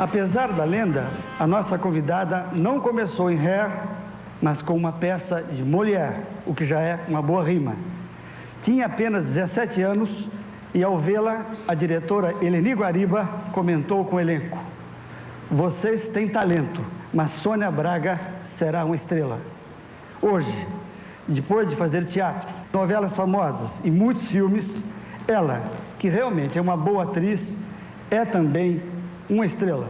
Apesar da lenda, a nossa convidada não começou em Ré, mas com uma peça de Molière, o que já é uma boa rima. Tinha apenas 17 anos e, ao vê-la, a diretora Eleni Guariba comentou com o elenco: vocês têm talento, mas Sônia Braga será uma estrela. Hoje, depois de fazer teatro, novelas famosas e muitos filmes, ela, que realmente é uma boa atriz, é também uma estrela.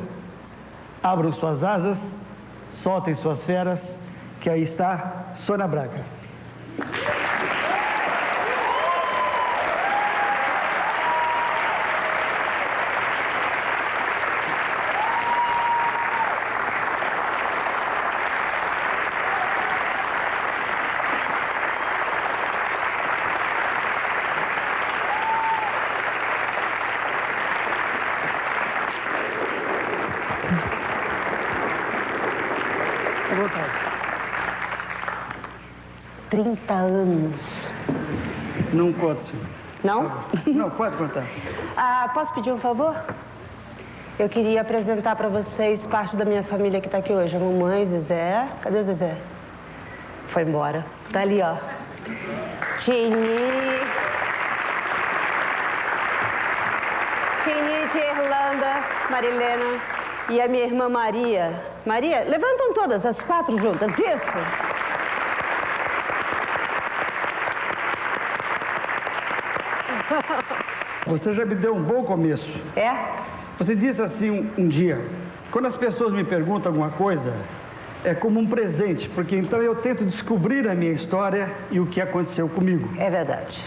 Abram suas asas, soltem suas feras, que aí está Sônia Braga. À vontade. 30 anos. Não conto, senhor. Não? Não, pode contar. Posso pedir um favor? Eu queria apresentar para vocês parte da minha família que está aqui hoje. A mamãe, Zezé. Cadê o Zezé? Foi embora. Tá ali, ó. Tini, tia Irlanda, Marilena e a minha irmã Maria. Maria, levantam todas, as 4 juntas. Isso. Você já me deu um bom começo. É? Você disse assim um dia: quando as pessoas me perguntam alguma coisa, é como um presente, porque então eu tento descobrir a minha história e o que aconteceu comigo. É verdade.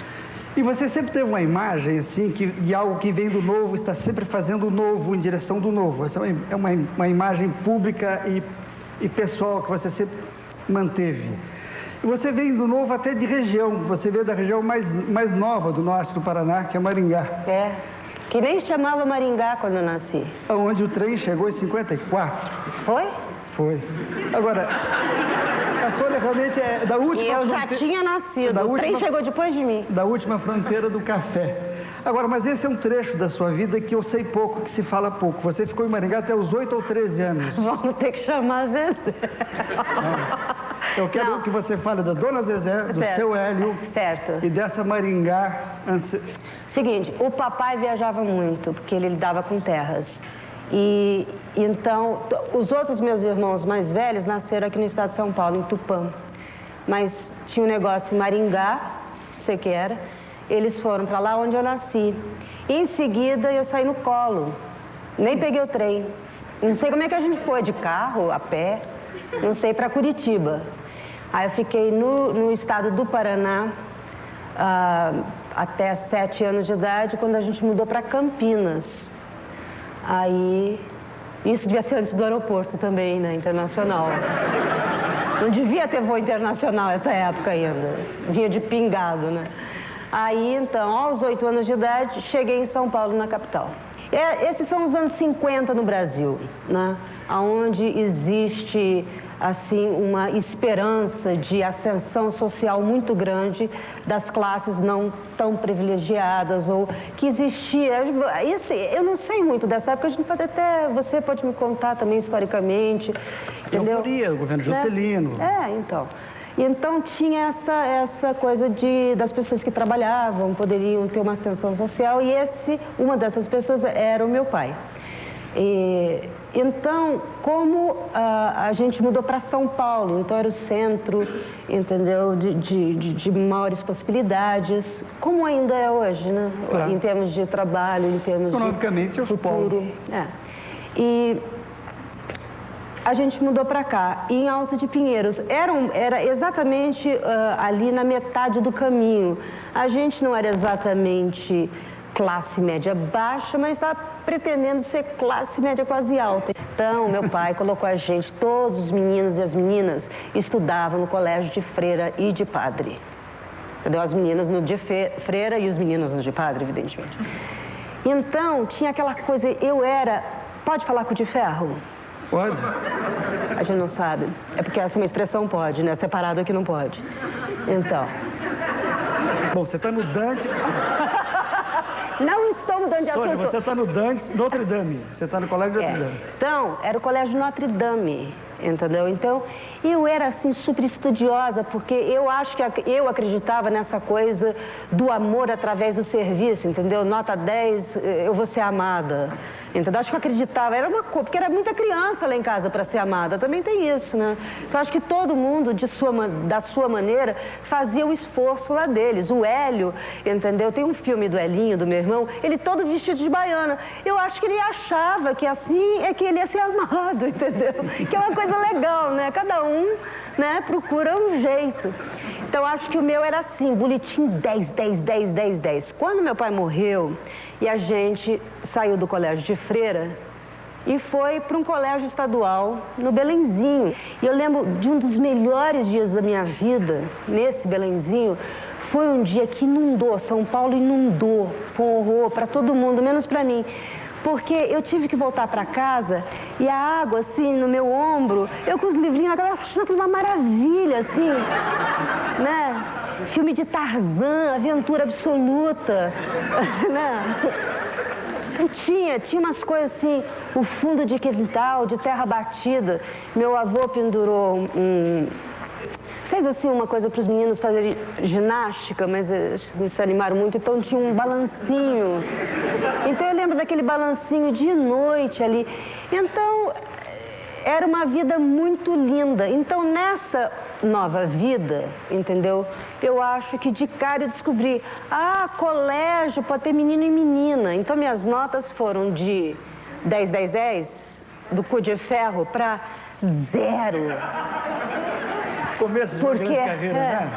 E você sempre teve uma imagem assim, de algo que vem do novo, está sempre fazendo o novo, em direção do novo. Essa é uma imagem pública e pessoal que você sempre manteve. E você vem do novo até de região, você veio da região mais nova do norte do Paraná, que é Maringá. É, que nem se chamava Maringá quando eu nasci. Onde o trem chegou em 54. Foi? Foi. Agora, a Sônia realmente é da última... E eu já tinha nascido, o trem chegou depois de mim. Da última fronteira do café. Agora, mas esse é um trecho da sua vida que eu sei pouco, que se fala pouco. Você ficou em Maringá até os 8 ou 13 anos. Vamos ter que chamar Zezé. Eu quero que você fale da Dona Zezé, do seu Hélio. Certo. E dessa Maringá... Seguinte, o papai viajava muito, porque ele lidava com terras. E então, os outros meus irmãos mais velhos nasceram aqui no estado de São Paulo, em Tupã. Mas tinha um negócio em Maringá, não sei o que era. Eles foram para lá onde eu nasci. Em seguida, eu saí no colo. Nem peguei o trem. Não sei como é que a gente foi, de carro, a pé. Não sei, para Curitiba. Aí eu fiquei no estado do Paraná até 7 anos de idade, quando a gente mudou para Campinas. Aí, isso devia ser antes do aeroporto também, né, internacional. Não devia ter voo internacional essa época ainda, vinha de pingado, né. Aí, então, aos 8 anos de idade, cheguei em São Paulo, na capital. Esses são os anos 50 no Brasil, né, onde existe, assim, uma esperança de ascensão social muito grande das classes não tão privilegiadas, ou que existia, isso, eu não sei muito dessa época, a gente pode até, você pode me contar também historicamente, entendeu? Euforia, o governo Juscelino. Então. Então tinha essa coisa das pessoas que trabalhavam, poderiam ter uma ascensão social, e uma dessas pessoas era o meu pai. Então, como a gente mudou para São Paulo, então era o centro, entendeu, de maiores possibilidades, como ainda é hoje, né? Claro. Em termos de trabalho, em termos economicamente, de futuro. E a gente mudou para cá, em Alto de Pinheiros. Era exatamente ali na metade do caminho. A gente não era exatamente classe média baixa, mas estava pretendendo ser classe média quase alta. Então, meu pai colocou a gente, todos os meninos e as meninas, estudavam no colégio de freira e de padre. Entendeu? As meninas no de freira e os meninos no de padre, evidentemente. Então, tinha aquela coisa, pode falar com o de ferro? Pode. A gente não sabe. É porque essa é uma expressão pode, né? Separado aqui não pode. Então. Bom, você está no Dante. Não estou mudando de assunto. Sônia, você está no Notre Dame. Você está no colégio Notre Dame. Então, era o colégio Notre Dame, entendeu? Então, eu era, assim, super estudiosa, porque eu acho que eu acreditava nessa coisa do amor através do serviço, entendeu? Nota 10, eu vou ser amada. Entendeu? Acho que eu acreditava, era uma coisa, porque era muita criança lá em casa para ser amada, também tem isso, né? Então acho que todo mundo, da sua maneira, fazia o esforço lá deles. O Hélio, entendeu? Tem um filme do Helinho, do meu irmão, ele todo vestido de baiana. Eu acho que ele achava que assim é que ele ia ser amado, entendeu? Que é uma coisa legal, né? Cada um, né, procura um jeito. Então acho que o meu era assim, boletim 10, 10, 10, 10, 10. Quando meu pai morreu e a gente saiu do colégio de freira e foi para um colégio estadual no Belenzinho. E eu lembro de um dos melhores dias da minha vida, nesse Belenzinho, foi um dia que inundou, São Paulo inundou, foi um horror para todo mundo, menos para mim. Porque eu tive que voltar para casa e a água, assim, no meu ombro, eu com os livrinhos na cabeça, achando aquilo uma maravilha, assim, né? Filme de Tarzan, aventura absoluta, né? Tinha umas coisas assim, o fundo de quintal, de terra batida. Meu avô pendurou fez assim uma coisa para os meninos fazerem ginástica, mas acho que não se animaram muito, então tinha um balancinho. Então eu lembro daquele balancinho de noite ali. Então era uma vida muito linda. Então nessa nova vida, entendeu? Eu acho que de cara eu descobri, colégio pode ter menino e menina. Então minhas notas foram de 10, 10, 10, do cu de ferro, para 0. Começo de uma grande carreira, né?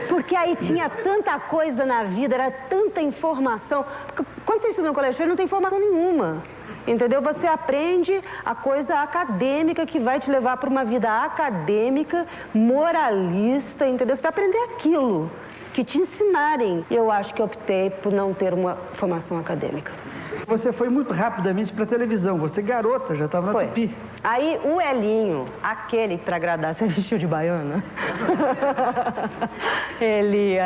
Porque aí tinha tanta coisa na vida, era tanta informação. Quando você estuda no colégio, não tem informação nenhuma. Entendeu? Você aprende a coisa acadêmica que vai te levar para uma vida acadêmica, moralista, entendeu? Você vai aprender aquilo que te ensinarem. Eu acho que optei por não ter uma formação acadêmica. Você foi muito rapidamente para a televisão. Você, garota, já estava na Tupi. Aí o Elinho, aquele que para agradar se vestiu de baiana, ele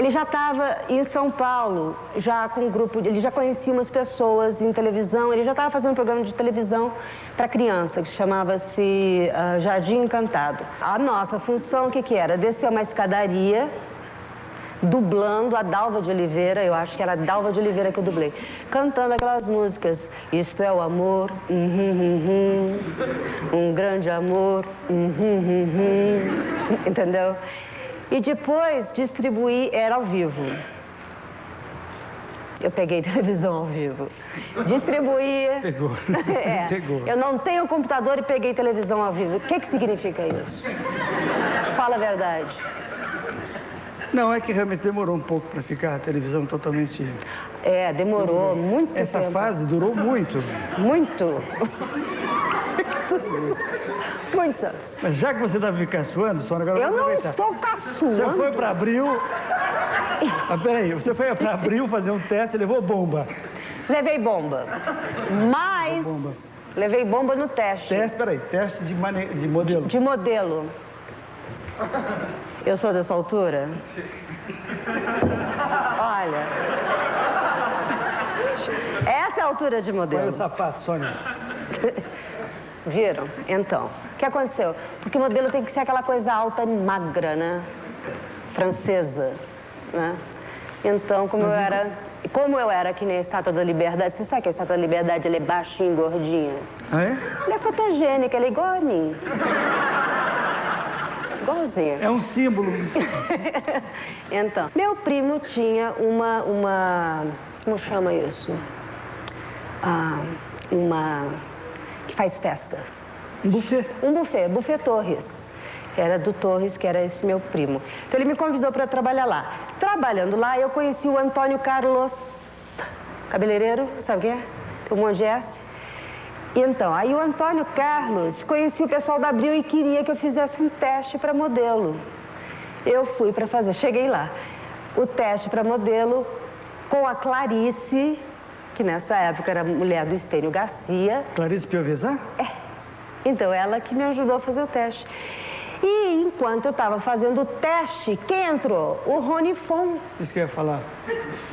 já estava em São Paulo, já com um grupo, ele já conhecia umas pessoas em televisão, ele já estava fazendo um programa de televisão para criança, que chamava-se Jardim Encantado. A nossa função, o que era? Descer uma escadaria, dublando a Dalva de Oliveira, eu acho que era a Dalva de Oliveira que eu dublei, cantando aquelas músicas, isto é o amor, um grande amor, entendeu? E depois distribuir, era ao vivo. Eu peguei televisão ao vivo. Distribuía. Pegou. Pegou. Eu não tenho computador e peguei televisão ao vivo. O que significa isso? Fala a verdade. Não, é que realmente demorou um pouco para ficar a televisão totalmente... Demorou muito tempo. Essa fase durou muito. Muito. Muitos anos. Mas já que você está me caçoando, Sônia, agora eu não estou caçoando. Você foi para Abril... peraí, você foi para Abril fazer um teste e levou bomba. Levei bomba. Mas... Levei bomba no teste. Teste de modelo. De modelo. Eu sou dessa altura? Olha. Essa é a altura de modelo. Olha o sapato, Sônia. Viram? Então, o que aconteceu? Porque modelo tem que ser aquela coisa alta e magra, né? Francesa, né? Então, como eu era que nem a Estátua da Liberdade, você sabe que a Estátua da Liberdade ela é baixinha e gordinha? Ah, é? Ela é fotogênica, ela é igual a mim. Igualzinha. É um símbolo. Então, meu primo tinha uma como chama isso? Que faz festa. Um buffet? Um buffet Torres. Era do Torres, que era esse meu primo. Então ele me convidou para trabalhar lá. Trabalhando lá, eu conheci o Antônio Carlos, cabeleireiro, sabe o que é? O Monte S. Então, aí o Antônio Carlos conhecia o pessoal da Abril e queria que eu fizesse um teste para modelo. Eu fui para fazer, cheguei lá. O teste para modelo com a Clarice, que nessa época era mulher do Estênio Garcia. Clarice Piovesan? Então, ela que me ajudou a fazer o teste. E enquanto eu estava fazendo o teste, quem entrou? O Rony Fon. Isso que eu ia falar.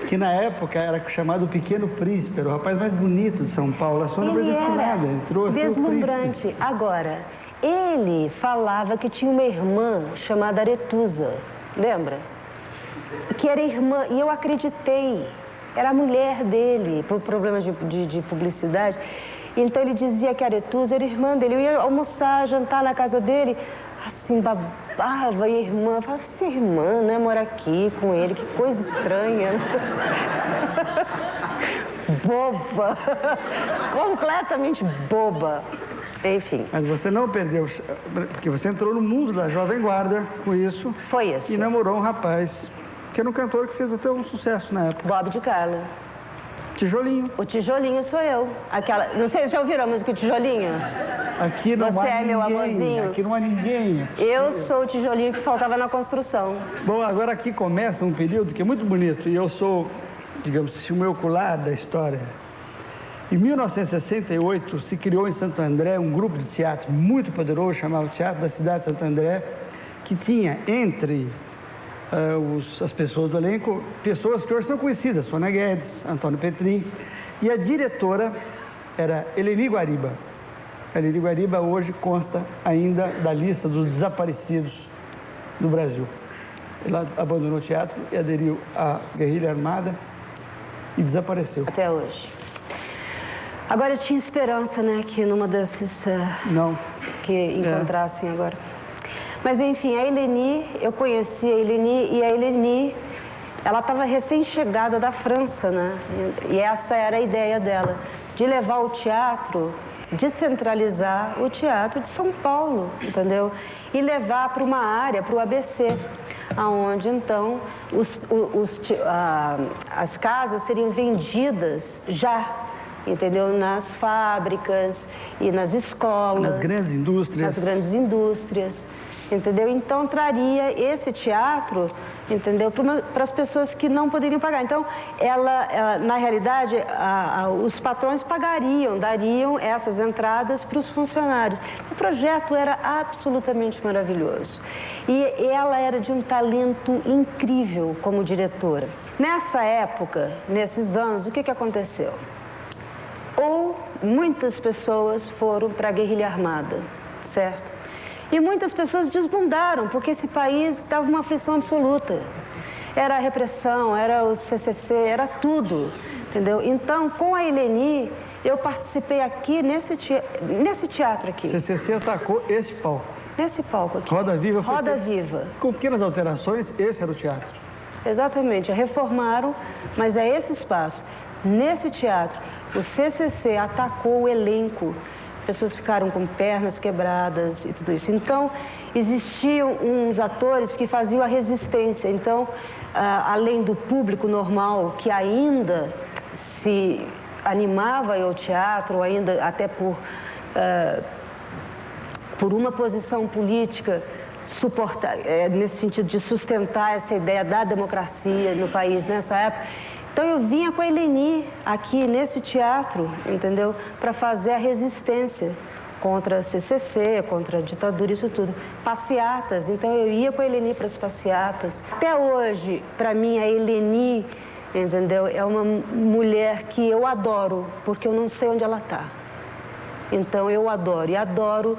Que na época era chamado o Pequeno Príncipe, era o rapaz mais bonito de São Paulo. A Sônia predestinada, entrou deslumbrante. Agora, ele falava que tinha uma irmã chamada Aretusa, lembra? Que era irmã, e eu acreditei. Era a mulher dele, por problemas de publicidade. Então ele dizia que a Aretusa era irmã dele. Eu ia almoçar, jantar na casa dele, assim, babava, e a irmã falava, essa irmã, né, mora aqui com ele, que coisa estranha. Boba, completamente boba. Enfim. Mas você não perdeu, porque você entrou no mundo da Jovem Guarda com isso. Foi isso. E namorou um rapaz, que era um cantor que fez até um sucesso na época. Bob de Carlo. Tijolinho. O Tijolinho sou eu. Aquela, não sei se já ouviram a música Tijolinho? Aqui não Você há é meu ninguém, amorzinho. aqui não há ninguém. Eu sou o tijolinho que faltava na construção. Bom, agora aqui começa um período que é muito bonito, e eu sou, digamos, o meu ocular da história. Em 1968, se criou em Santo André um grupo de teatro muito poderoso, chamado Teatro da Cidade de Santo André, que tinha entre as pessoas do elenco, pessoas que hoje são conhecidas, Sônia Guedes, Antônio Petrin, e a diretora era Eleni Guariba. A Eleni Guariba hoje consta ainda da lista dos desaparecidos do Brasil. Ela abandonou o teatro e aderiu à guerrilha armada e desapareceu. Até hoje. Agora eu tinha esperança, né, que numa desses... Não. Que encontrassem agora. Mas enfim, a Eleni, eu conheci a Eleni, e a Eleni, ela estava recém-chegada da França, né? E essa era a ideia dela, de levar o teatro, descentralizar o teatro de São Paulo, entendeu? E levar para uma área, para o ABC, aonde então as casas seriam vendidas já, entendeu? Nas fábricas e nas escolas. Nas grandes indústrias. Nas grandes indústrias, entendeu? Então traria esse teatro, entendeu? Para as pessoas que não poderiam pagar. Então, ela na realidade, os patrões pagariam, dariam essas entradas para os funcionários. O projeto era absolutamente maravilhoso. E ela era de um talento incrível como diretora. Nessa época, nesses anos, o que aconteceu? Ou muitas pessoas foram para a guerrilha armada, certo? E muitas pessoas desbundaram, porque esse país estava uma aflição absoluta. Era a repressão, era o CCC, era tudo, entendeu? Então, com a Eleni, eu participei aqui nesse teatro aqui. O CCC atacou esse palco. Nesse palco aqui. Roda Viva. Roda Viva. Com pequenas alterações, esse era o teatro. Exatamente, reformaram, mas é esse espaço. Nesse teatro, o CCC atacou o elenco. Pessoas ficaram com pernas quebradas e tudo isso. Então, existiam uns atores que faziam a resistência. Então, além do público normal que ainda se animava ao teatro, ainda até por uma posição política, nesse sentido de sustentar essa ideia da democracia no país nessa época. Então eu vinha com a Eleni aqui nesse teatro, entendeu? Para fazer a resistência contra a CCC, contra a ditadura, isso tudo. Passeatas, então eu ia com a Eleni para as passeatas. Até hoje, para mim, a Eleni, entendeu? É uma mulher que eu adoro, porque eu não sei onde ela está. Então eu adoro, e adoro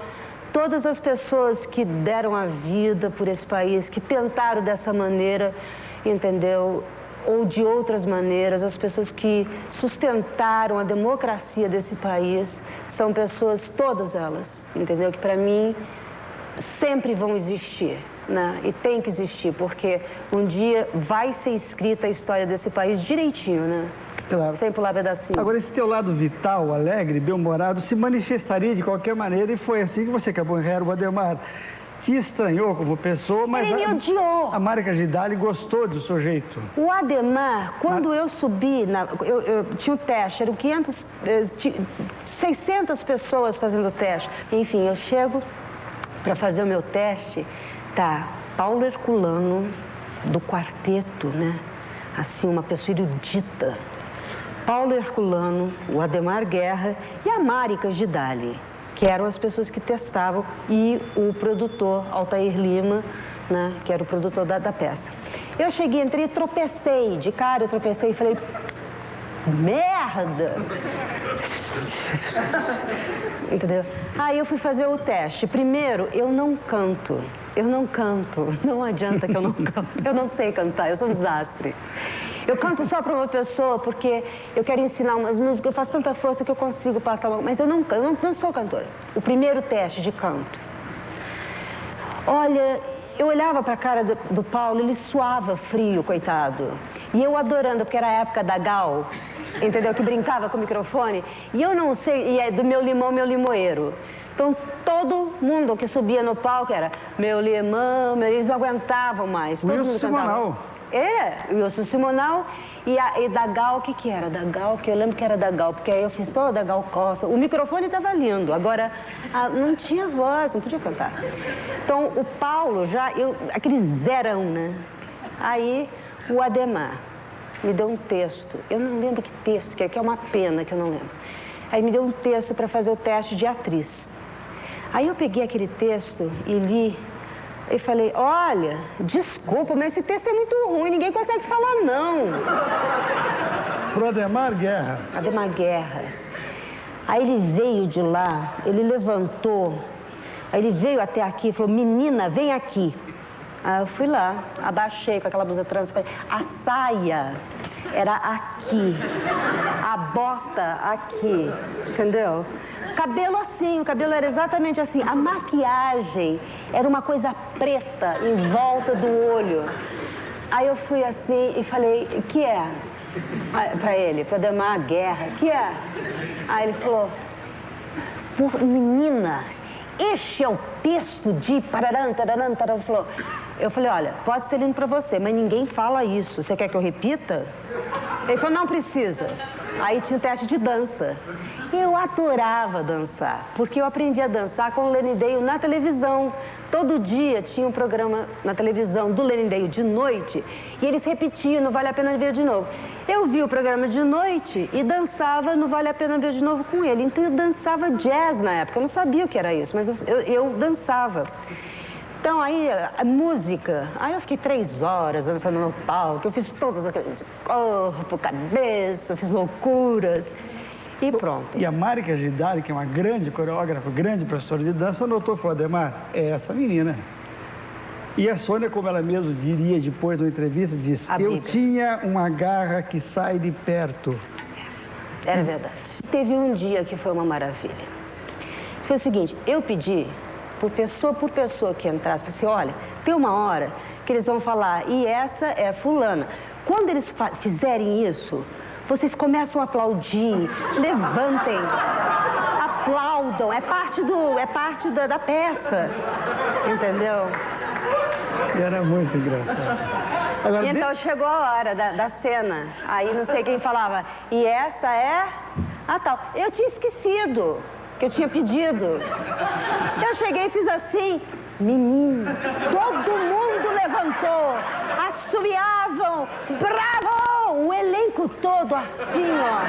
todas as pessoas que deram a vida por esse país, que tentaram dessa maneira, entendeu? Ou de outras maneiras, as pessoas que sustentaram a democracia desse país, são pessoas, todas elas, entendeu? Que para mim sempre vão existir, né? E tem que existir, porque um dia vai ser escrita a história desse país direitinho, né? Claro. Sem pular pedacinho. Agora, esse teu lado vital, alegre, bem-humorado, se manifestaria de qualquer maneira, e foi assim que você acabou em Herba, o Ademar te estranhou como pessoa, mas ele me odiou. A Marica Gidali gostou do seu jeito. O Ademar, quando eu subi, eu tinha o teste, eram 600 pessoas fazendo o teste. Enfim, eu chego para fazer o meu teste, tá Paulo Herculano, do quarteto, né? Assim, uma pessoa erudita. Paulo Herculano, o Ademar Guerra e a Marica Gidali, que eram as pessoas que testavam, e o produtor, Altair Lima, né, que era o produtor da peça. Eu cheguei, entrei, tropecei, de cara eu tropecei e falei, merda! Entendeu? Aí eu fui fazer o teste. Primeiro, eu não canto, não adianta que eu não canto, eu não sei cantar, eu sou um desastre. Eu canto só para uma pessoa porque eu quero ensinar umas músicas, eu faço tanta força que eu consigo passar uma... Mas eu não sou cantora. O primeiro teste de canto. Olha, eu olhava para a cara do Paulo, ele suava frio, coitado. E eu adorando, porque era a época da Gal, entendeu? Que brincava com o microfone. E eu não sei, e é do Meu Limão, Meu Limoeiro. Então, todo mundo que subia no palco era Meu Limão, eles não aguentavam mais. Todo mundo cantava. É, o Wilson Simonal e da Gal, o que era? Da Gal, que eu lembro que era da Gal, porque aí eu fiz toda da Gal Costa. O microfone estava lindo, agora não tinha voz, não podia cantar. Então, o Paulo já, aquele zerão, né? Aí, o Ademar me deu um texto, eu não lembro que texto, que é uma pena que eu não lembro. Aí me deu um texto para fazer o teste de atriz. Aí eu peguei aquele texto e li. E falei, olha, desculpa, mas esse texto é muito ruim, ninguém consegue falar não. Pro Ademar Guerra. Ademar Guerra. Aí ele veio de lá, ele levantou, aí ele veio até aqui e falou, menina, vem aqui. Aí eu fui lá, abaixei com aquela blusa trans, falei, a saia era aqui, a bota aqui, entendeu? Cabelo assim, o cabelo era exatamente assim. A maquiagem era uma coisa preta em volta do olho. Aí eu fui assim e falei, que é? Pra ele, pra Ademar Guerra, que é? Aí ele falou, menina, este é o texto de pararam, tararam, tararam. Eu falei, olha, pode ser lindo pra você, mas ninguém fala isso. Você quer que eu repita? Ele falou, não precisa. Aí tinha o teste de dança. Eu adorava dançar, porque eu aprendi a dançar com o Lenny na televisão. Todo dia tinha um programa na televisão do Lenny de noite e eles repetiam, não vale a pena ver de novo. Eu vi o programa de noite e dançava, não vale a pena ver de novo com ele. Então eu dançava jazz na época, eu não sabia o que era isso, mas eu dançava. Então aí, a música, aí eu fiquei 3 horas dançando no palco, eu fiz todas aquelas de corpo, cabeça, fiz loucuras. E pronto. E a Marica Gidari, que é uma grande coreógrafa, grande professora de dança, notou que o Ademar é essa menina. E a Sônia, como ela mesma diria depois da entrevista, disse, eu tinha uma garra que sai de perto. Era verdade. Teve um dia que foi uma maravilha. Foi o seguinte, eu pedi por pessoa que entrasse, falei assim, olha, tem uma hora que eles vão falar, e essa é fulana. Quando eles fizerem isso, vocês começam a aplaudir, levantem, aplaudam, é parte da peça, entendeu? Era muito engraçado. Agora, então chegou a hora da cena, aí não sei quem falava, e essa é a tal. Eu tinha esquecido que eu tinha pedido. Eu cheguei e fiz assim, menino, todo mundo levantou, assobiavam, bravo! O elenco todo assim, ó.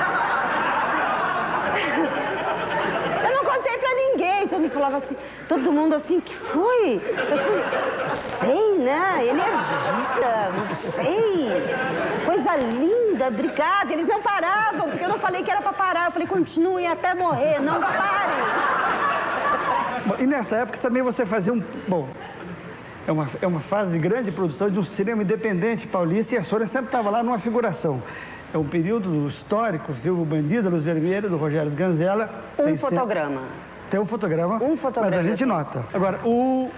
Eu não contei pra ninguém, todo mundo falava assim, todo mundo assim, o que foi? Eu falei, sei, né? Energia, não sei. Coisa linda, obrigada. Eles não paravam, porque eu não falei que era pra parar. Eu falei, continuem até morrer, não parem. Bom, e nessa época também você fazia Bom, é uma fase de grande produção de um cinema independente paulista e a Sônia sempre estava lá numa figuração. É um período histórico, viu? O Bandido, a Luz Vermelha, do Rogério Sganzella. Um fotograma. Tem um fotograma, mas a gente nota. Agora, o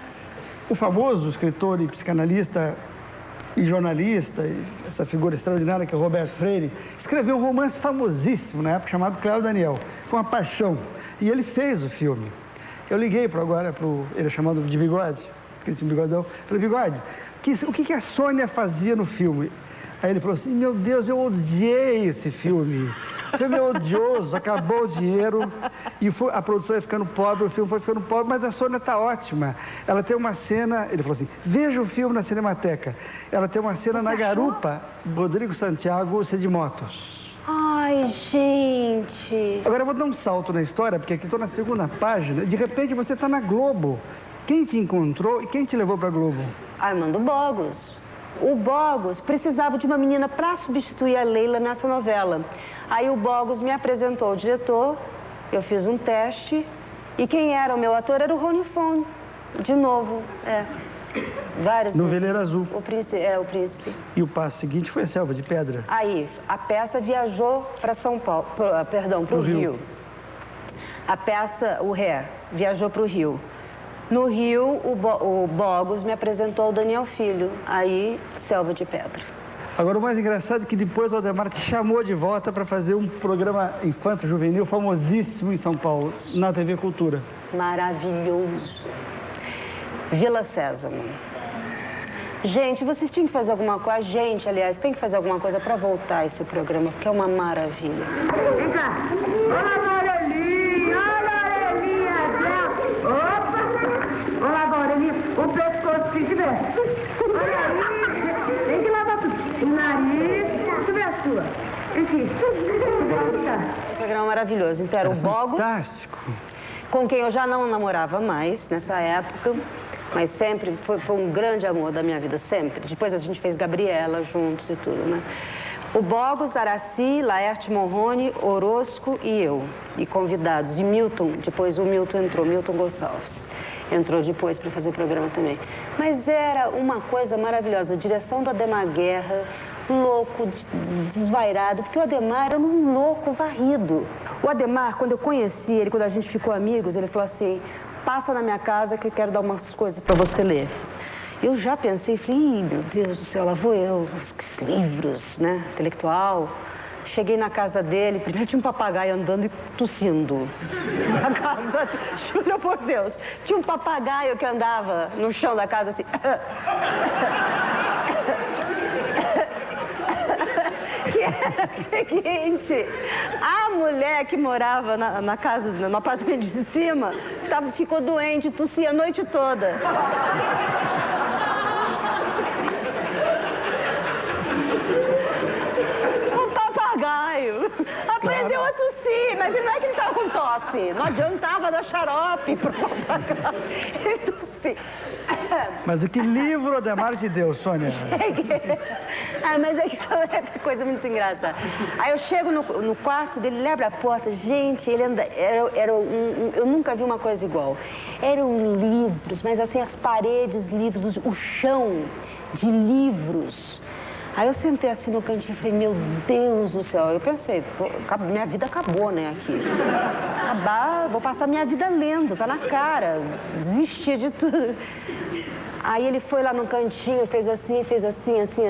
famoso escritor e psicanalista e jornalista, essa figura extraordinária que é o Roberto Freire, escreveu um romance famosíssimo na época chamado Cléo Daniel. Foi uma paixão. E ele fez o filme. Eu liguei ele é chamado de Bigode, aquele bigodão. Falei, Bigode, o que a Sônia fazia no filme? Aí ele falou assim, meu Deus, eu odiei esse filme. O filme é odioso, acabou o dinheiro e a produção ia ficando pobre, o filme foi ficando pobre, mas a Sônia está ótima. Ela tem uma cena, ele falou assim, veja o filme na Cinemateca. Ela tem uma cena na garupa, Rodrigo Santiago, de motos. Ai, gente, Agora eu vou dar um salto na história, porque aqui estou na segunda página. De repente você está na Globo. Quem te encontrou e quem te levou para a Globo? Armando Bogos. O Bogos precisava de uma menina para substituir a Leila nessa novela. Aí o Bogos me apresentou ao diretor, eu fiz um teste, e quem era o meu ator era o Rony Fon, de novo, várias No Veleiro Azul. O Príncipe. E o passo seguinte foi a Selva de Pedra. Aí, a peça viajou para São Paulo, para o Rio. A peça, o Ré, viajou para o Rio. No Rio, o Bogos me apresentou o Daniel Filho, aí Selva de Pedra. Agora, o mais engraçado é que depois o Aldemar te chamou de volta para fazer um programa infanto-juvenil famosíssimo em São Paulo, na TV Cultura. Maravilhoso. Vila Sésamo. Gente, vocês tinham que fazer alguma coisa, a gente, aliás, tem que fazer alguma coisa para voltar esse programa, porque é uma maravilha. Vem cá. Olá, Moreninha, opa! Olá, Moreninha, o pescoço se tiver. Olha aí, tem que lavar tudo. O nariz, deixa eu ver a sua. Enfim, Um programa maravilhoso. Então, era o Bogos, Fantástico. com quem eu já não namorava mais nessa época, mas sempre foi um grande amor da minha vida, sempre. Depois a gente fez Gabriela juntos e tudo, né? O Bogos, Araci, Laerte Morrone, Orozco e eu. E convidados. E Milton, depois o Milton entrou, Milton Gonçalves. Entrou depois para fazer o programa também. Mas era uma coisa maravilhosa. A direção do Ademar Guerra, louco, desvairado, porque o Ademar era um louco varrido. O Ademar, quando eu conheci ele, quando a gente ficou amigos, ele falou assim, passa na minha casa que eu quero dar umas coisas para você ler. Eu já pensei, falei, ih, meu Deus do céu, lá vou eu, os livros, né, intelectual. Cheguei na casa dele, primeiro tinha um papagaio andando e tossindo. Na casa, juro por Deus, tinha um papagaio que andava no chão da casa assim. Que era o seguinte, a mulher que morava na casa, no apartamento de cima, ficou doente, tossia a noite toda. Aprendeu a tossir, mas não é que ele estava com tosse. Não adiantava dar xarope pro papagaio. Ele tossia. Mas que livro o Ademar te deu, Sônia? Mas é que isso é coisa muito engraçada. Aí eu chego no quarto dele, ele abre a porta. Gente, ele anda... eu nunca vi uma coisa igual. Eram livros, mas assim, as paredes, livros, o chão de livros. Aí eu sentei assim no cantinho e falei, meu Deus do céu. Eu pensei, pô, minha vida acabou, né, aqui. Acabar, vou passar minha vida lendo, tá na cara. Desistir de tudo. Aí ele foi lá no cantinho, fez assim,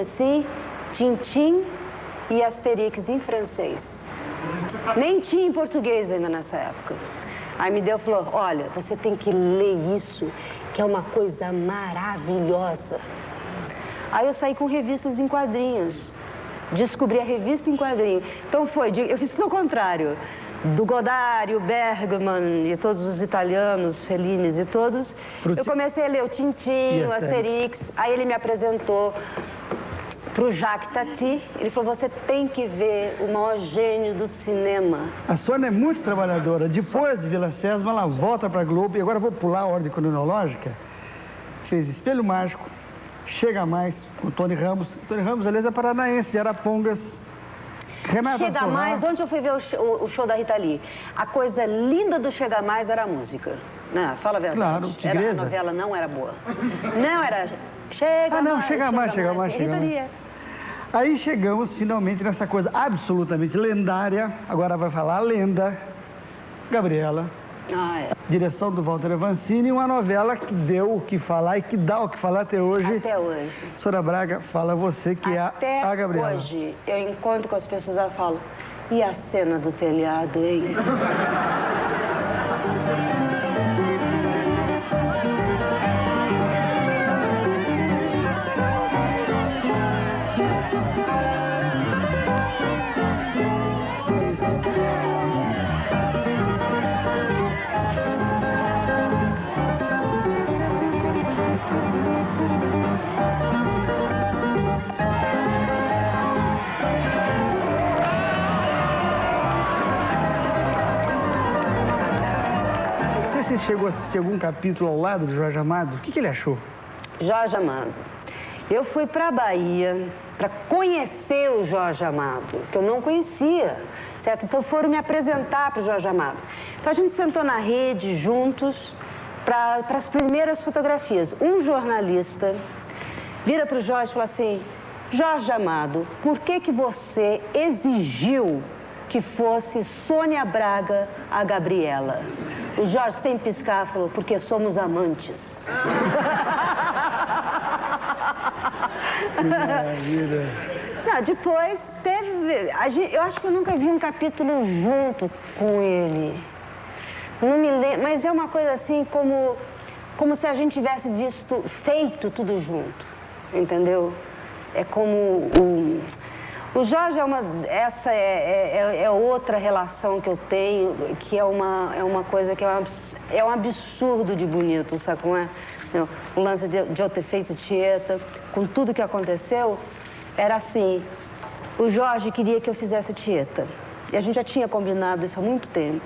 assim. Tintim e Asterix em francês. Nem tinha em português ainda nessa época. Aí me deu e falou, olha, você tem que ler isso, que é uma coisa maravilhosa. Aí eu saí com revistas em quadrinhos. Descobri a revista em quadrinho. Então eu fiz tudo ao contrário. Do Godard, o Bergman e todos os italianos, Fellini e todos. Eu comecei a ler o Tintin, o Asterix. Aí ele me apresentou para o Jacques Tati. Ele falou, você tem que ver o maior gênio do cinema. A Sônia é muito trabalhadora. Depois de Vila Sésamo, ela volta para a Globo. E agora eu vou pular a ordem cronológica. Fez Espelho Mágico, Chega Mais, com Tony Ramos. Tony Ramos, aliás, é paranaense, de Arapongas. Chega Mais, onde eu fui ver o show da Rita Lee? A coisa linda do Chega Mais era a música. Não, fala a verdade. Claro, Tigresa. A novela não era boa. Não era... Chega Mais. Chega Mais. Aí chegamos finalmente nessa coisa absolutamente lendária. Agora vai falar a lenda. Gabriela. Direção do Walter Avancini, uma novela que deu o que falar e que dá o que falar até hoje. Até hoje. Sônia Braga, fala você que até é a Gabriela. Até hoje, eu encontro com as pessoas e falo, e a cena do telhado, hein? Você chegou a assistir algum capítulo ao lado de Jorge Amado? O que ele achou? Jorge Amado. Eu fui para a Bahia para conhecer o Jorge Amado, que eu não conhecia, certo? Então foram me apresentar para o Jorge Amado. Então a gente sentou na rede juntos para as primeiras fotografias. Um jornalista vira para o Jorge e fala assim: Jorge Amado, por que você exigiu que fosse Sônia Braga a Gabriela? O Jorge, sem piscar, falou: porque somos amantes. Não, depois teve... eu acho que eu nunca vi um capítulo junto com ele. Não me lembro, mas é uma coisa assim como se a gente tivesse feito tudo junto, entendeu? É como o Jorge essa é outra relação que eu tenho, que é uma coisa que é um absurdo de bonito, sabe como é? O lance de eu ter feito Tieta, com tudo que aconteceu, era assim: o Jorge queria que eu fizesse Tieta, e a gente já tinha combinado isso há muito tempo,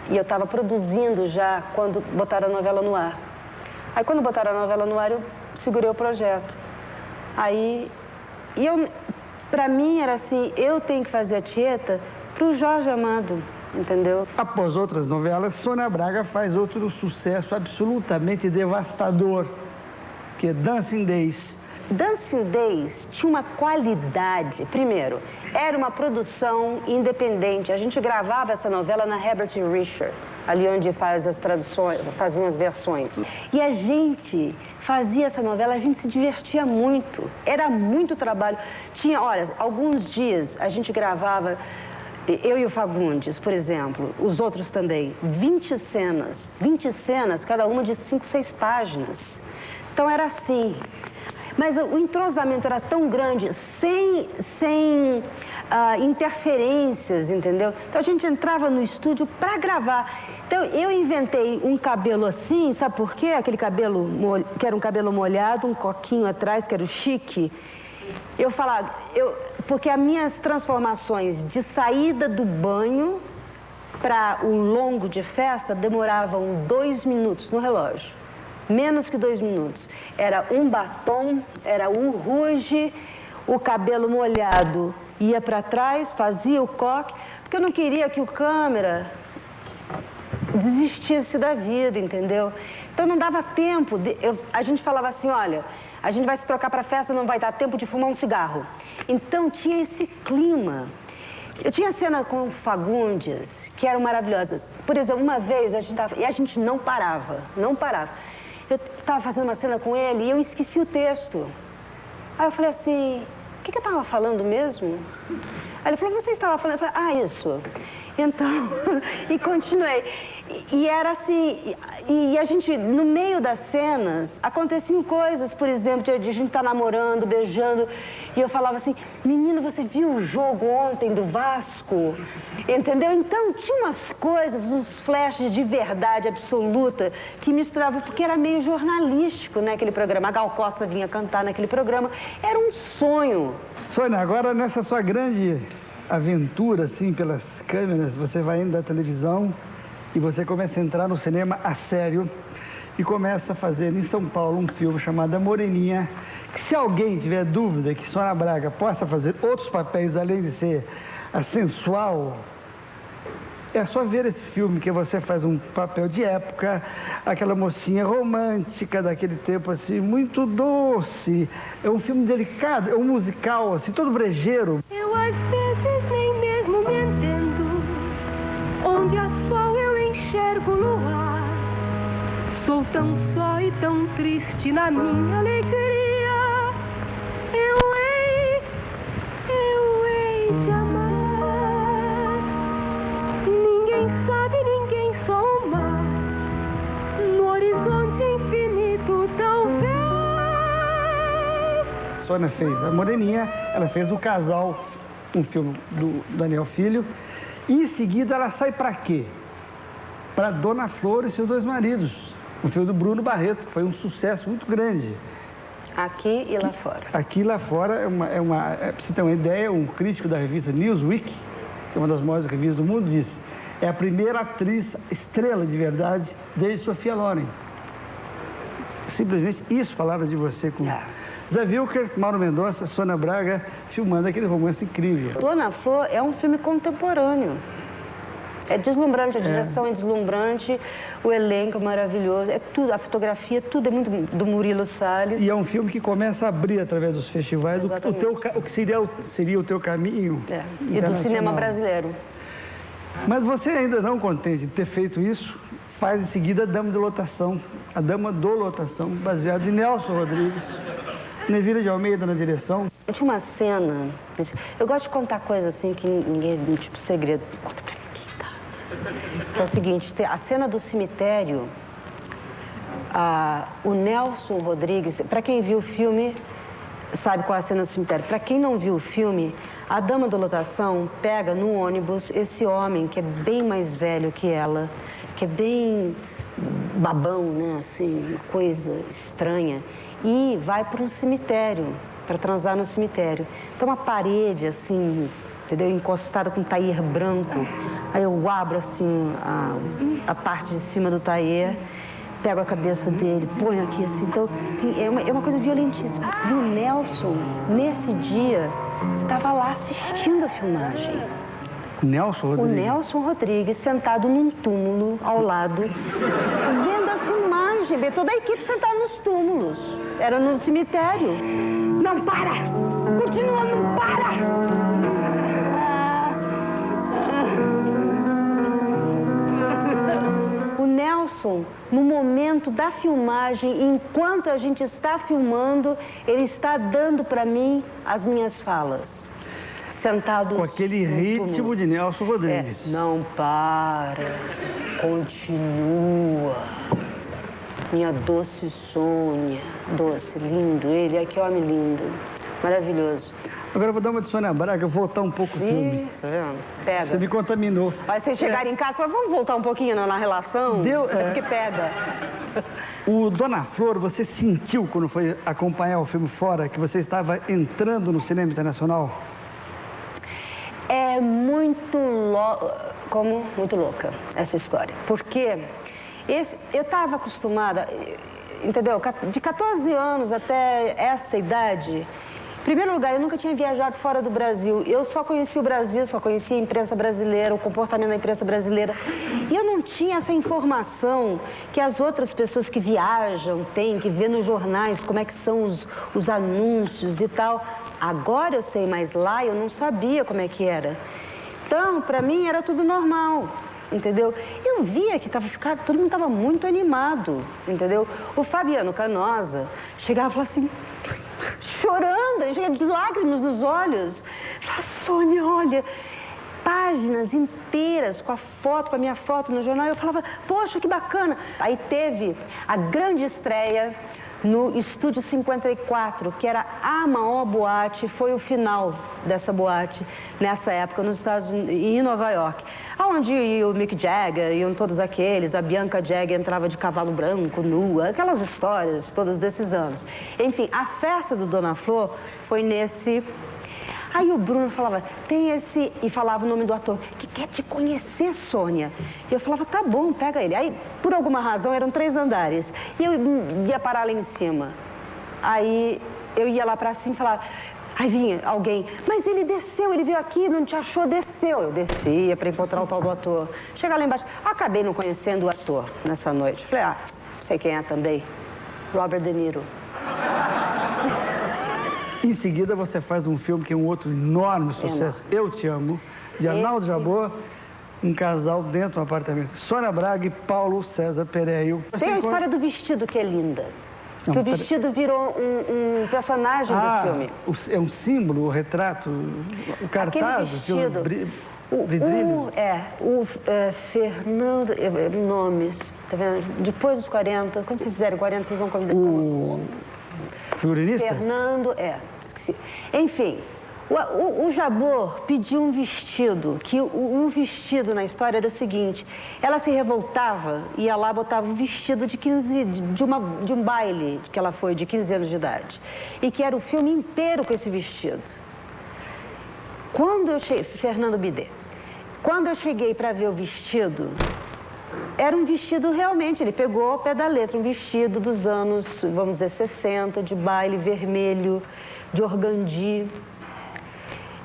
e eu estava produzindo já quando botaram a novela no ar. Aí quando botaram a novela no ar, eu segurei o projeto. Aí, pra mim era assim, eu tenho que fazer a Tieta pro Jorge Amado, entendeu? Após outras novelas, Sônia Braga faz outro sucesso absolutamente devastador, que é Dancing Days. Dancing Days tinha uma qualidade. Primeiro, era uma produção independente. A gente gravava essa novela na Herbert Richard, ali onde faz as traduções, faziam as versões. E a gente fazia essa novela, a gente se divertia muito. Era muito trabalho. Tinha, olha, alguns dias a gente gravava, eu e o Fagundes, por exemplo, os outros também, 20 cenas, cada uma de 5, 6 páginas. Então era assim. Mas o entrosamento era tão grande, sem interferências, entendeu? Então a gente entrava no estúdio para gravar. Então eu inventei um cabelo assim, sabe por quê? Aquele cabelo que era um cabelo molhado, um coquinho atrás, que era o chique. Eu falava, porque as minhas transformações de saída do banho para o longo de festa demoravam 2 minutos no relógio. Menos que 2 minutos. Era um batom, era um rouge, o cabelo molhado ia para trás, fazia o coque, porque eu não queria que o câmera desistisse da vida, entendeu? Então não dava tempo. A gente falava assim, olha, a gente vai se trocar para a festa, não vai dar tempo de fumar um cigarro. Então tinha esse clima. Eu tinha cena com o Fagundes, que eram maravilhosas. Por exemplo, uma vez a gente não parava. Eu estava fazendo uma cena com ele e eu esqueci o texto. Aí eu falei assim, o que eu estava falando mesmo? Aí ele falou, você estava falando? Eu falei, isso. Então, e continuei. E era assim, e a gente, no meio das cenas, aconteciam coisas, por exemplo, de a gente estar namorando, beijando, e eu falava assim, menino, você viu o jogo ontem do Vasco? Entendeu? Então, tinha umas coisas, uns flashes de verdade absoluta que misturavam, porque era meio jornalístico, né, aquele programa. A Gal Costa vinha cantar naquele programa, era um sonho. Sônia, agora nessa sua grande aventura, assim, pelas câmeras, você vai indo da televisão e você começa a entrar no cinema a sério e começa a fazer em São Paulo um filme chamado A Moreninha, que se alguém tiver dúvida que Sônia Braga possa fazer outros papéis além de ser a sensual, é só ver esse filme que você faz um papel de época, aquela mocinha romântica daquele tempo assim, muito doce. É um filme delicado, é um musical assim, todo brejeiro. Eu às vezes nem mesmo me entendo, onde há sol eu enxergo o luar. Sou tão só e tão triste na minha alegria. Eu hei de amar. Ninguém sabe, ninguém só o mar. No horizonte infinito, talvez. Sônia fez A Moreninha, ela fez O Casal, um filme do Daniel Filho, e em seguida ela sai para quê? Para Dona Flor e Seus Dois Maridos, um filme do Bruno Barreto, que foi um sucesso muito grande. Aqui e lá fora. Aqui e lá fora, para você ter uma ideia, um crítico da revista Newsweek, que é uma das maiores revistas do mundo, diz: É a primeira atriz estrela de verdade desde Sofia Loren. Simplesmente isso falaram de você com Zé Wilker, Mauro Mendonça, Sônia Braga, filmando aquele romance incrível. Dona Flor é um filme contemporâneo. É deslumbrante, a direção é deslumbrante, o elenco é maravilhoso, é tudo, a fotografia, tudo é muito do Murilo Salles. E é um filme que começa a abrir através dos festivais o que seria o teu caminho e do cinema brasileiro. Mas você ainda não contente de ter feito isso, faz em seguida a Dama de Lotação, a Dama do Lotação, baseado em Nelson Rodrigues, Nevira de Almeida na direção. Tinha uma cena, eu gosto de contar coisas assim que ninguém, tipo segredo, conta pra mim. É o seguinte, a cena do cemitério, o Nelson Rodrigues, para quem viu o filme, sabe qual é a cena do cemitério. Para quem não viu o filme, a Dama da Lotação pega no ônibus esse homem que é bem mais velho que ela, que é bem babão, né, assim, uma coisa estranha, e vai para um cemitério, para transar no cemitério. Então, uma parede, assim, entendeu? Encostada com um taier branco. Aí eu abro assim a parte de cima do taier, pego a cabeça dele, ponho aqui assim. Então, é uma coisa violentíssima. E o Nelson, nesse dia, estava lá assistindo a filmagem. Nelson Rodrigues? O Nelson Rodrigues, sentado num túmulo ao lado, vendo a filmagem, toda a equipe sentada nos túmulos. Era no cemitério. Não para! Continua, não para! O Nelson, no momento da filmagem, enquanto a gente está filmando, ele está dando para mim as minhas falas. Sentado com aquele ritmo de Nelson Rodrigues. Não para, continua. Minha doce Sônia, doce, lindo, ele é que homem lindo, maravilhoso. Agora eu vou dar uma de Sônia Braga, voltar um pouco o filme. Tá vendo? Pega. Você me contaminou. Aí vocês chegarem em casa e falam, vamos voltar um pouquinho na relação? É porque pega. O Dona Flor, você sentiu quando foi acompanhar o filme fora que você estava entrando no cinema internacional? É muito muito louca essa história. Porque eu estava acostumada, entendeu? De 14 anos até essa idade. Em primeiro lugar, eu nunca tinha viajado fora do Brasil. Eu só conhecia o Brasil, só conhecia a imprensa brasileira, o comportamento da imprensa brasileira. E eu não tinha essa informação que as outras pessoas que viajam têm, que vê nos jornais como é que são os anúncios e tal. Agora eu sei, mas lá eu não sabia como é que era. Então, para mim, era tudo normal, entendeu? Eu via que todo mundo estava muito animado, entendeu? O Fabiano Canosa chegava e falava assim... chorando, chega de lágrimas nos olhos. Fala, Sônia, olha, páginas inteiras com a minha foto no jornal. Eu falava, poxa, que bacana. Aí teve a grande estreia no Estúdio 54, que era a maior boate, foi o final dessa boate, nessa época, nos Estados Unidos, em Nova York. Onde ia o Mick Jagger, iam todos aqueles, a Bianca Jagger entrava de cavalo branco, nua, aquelas histórias todas desses anos. Enfim, a festa do Dona Flor foi nesse... Aí o Bruno falava, tem esse... E falava o nome do ator, que quer te conhecer, Sônia. E eu falava, tá bom, pega ele. Aí, por alguma razão, eram 3 andares. E eu ia parar lá em cima. Aí eu ia lá pra cima e falava... Aí vinha alguém, mas ele desceu, ele veio aqui, não te achou, desceu. Eu descia para encontrar o tal do ator. Chegar lá embaixo, acabei não conhecendo o ator nessa noite. Falei, não sei quem é também. Robert De Niro. Em seguida você faz um filme que é um outro enorme sucesso, Eu Te Amo, de Arnaldo Jabor, um casal dentro do apartamento. Sônia Braga e Paulo César Pereio. Tem a história do vestido que é linda. Que o vestido virou um personagem do filme. É um símbolo, o retrato, o cartaz do filme. Fernando, nomes, tá vendo? Depois dos 40, quando vocês fizerem 40, vocês vão convidar. O figurinista? Fernando, esqueci. Enfim, o Jabor pediu um vestido, que o vestido na história era o seguinte, ela se revoltava, ia lá, botava um vestido de um baile que ela foi, de 15 anos de idade, e que era o filme inteiro com esse vestido. Quando eu cheguei, Fernando Bidet, Quando eu cheguei para ver o vestido, era um vestido realmente, ele pegou ao pé da letra, um vestido dos anos, vamos dizer, 60, de baile, vermelho, de organdi.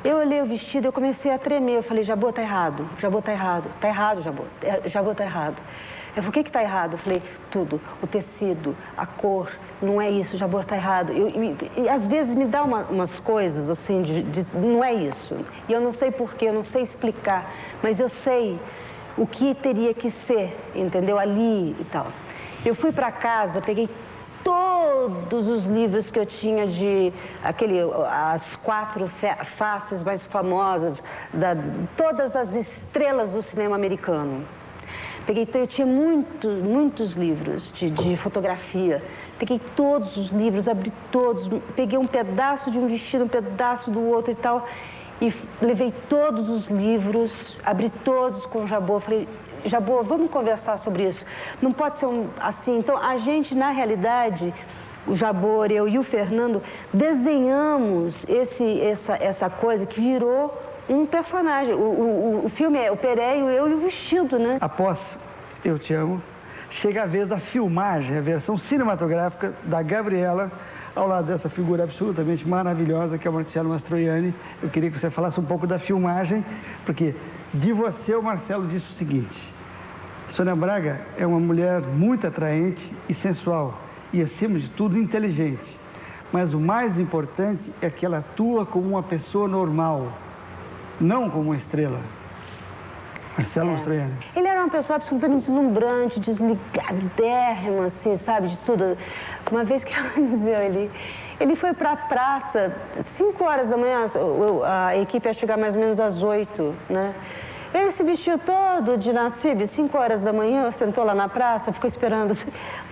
Eu olhei o vestido e eu comecei a tremer. Eu falei, Jabô, tá errado, Jabô, tá errado. Tá errado, Jabô, Jabô, tá errado. Eu falei, o que tá errado? Eu falei, tudo, o tecido, a cor, não é isso, Jabô, tá errado. E às vezes me dá umas coisas assim, não é isso. E eu não sei porquê, eu não sei explicar, mas eu sei o que teria que ser, entendeu? Ali e tal. Eu fui para casa, peguei todos os livros que eu tinha as 4 faces mais famosas, todas as estrelas do cinema americano. Eu tinha muitos livros de fotografia. Peguei todos os livros, abri todos, peguei um pedaço de um vestido, um pedaço do outro e tal, e levei todos os livros, abri todos com o Jabô. Falei, Jabô, vamos conversar sobre isso. Não pode ser assim. Então, a gente, na realidade, o Jabô, eu e o Fernando, desenhamos essa coisa que virou um personagem. O filme é o Péréio, eu e o vestido, né? Após Eu Te Amo, chega a vez da filmagem, a versão cinematográfica da Gabriela, ao lado dessa figura absolutamente maravilhosa que é o Marcello Mastroianni. Eu queria que você falasse um pouco da filmagem, porque de você o Marcelo disse o seguinte: Sônia Braga é uma mulher muito atraente e sensual e, acima de tudo, inteligente. Mas o mais importante é que ela atua como uma pessoa normal, não como uma estrela. Marcello Mastroianni. Ele era uma pessoa absolutamente deslumbrante, desligadérrima, assim, sabe, de tudo. Uma vez que ela viu ele foi para a praça, 5 horas da manhã, a equipe ia chegar mais ou menos às 8, né? Ele se vestiu todo de Nassib, 5 horas da manhã, sentou lá na praça, ficou esperando.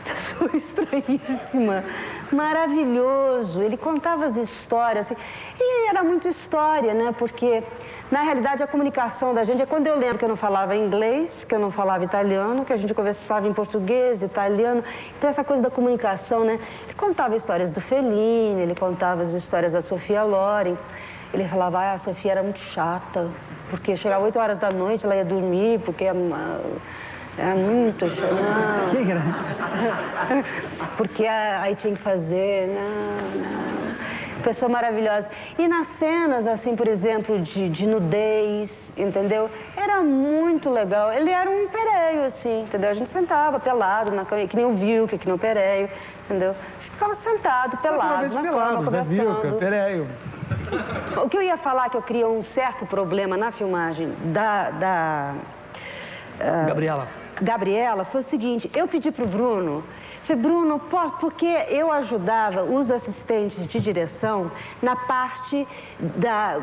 Pessoa estranhíssima, maravilhoso. Ele contava as histórias, assim, e era muito história, né? Porque, na realidade, a comunicação da gente é quando eu lembro que eu não falava inglês, que eu não falava italiano, que a gente conversava em português, italiano. Então, essa coisa da comunicação, né? Ele contava histórias do Fellini, ele contava as histórias da Sofia Loren. Ele falava, a Sofia era muito chata, porque chegava 8 horas da noite, ela ia dormir, porque era muito chata. Quem era? Porque aí tinha que fazer, pessoa maravilhosa. E nas cenas, assim, por exemplo, de nudez, entendeu? Era muito legal. Ele era um Péréio, assim, entendeu? A gente sentava pelado na cama, que nem o Vilca, que nem o Péréio, entendeu? A gente ficava sentado, pelado, na cama, conversando. Vilca, Péréio. O que eu ia falar que eu criei um certo problema na filmagem Gabriela foi o seguinte: eu pedi para o Bruno, falei, Bruno, porque eu ajudava os assistentes de direção na parte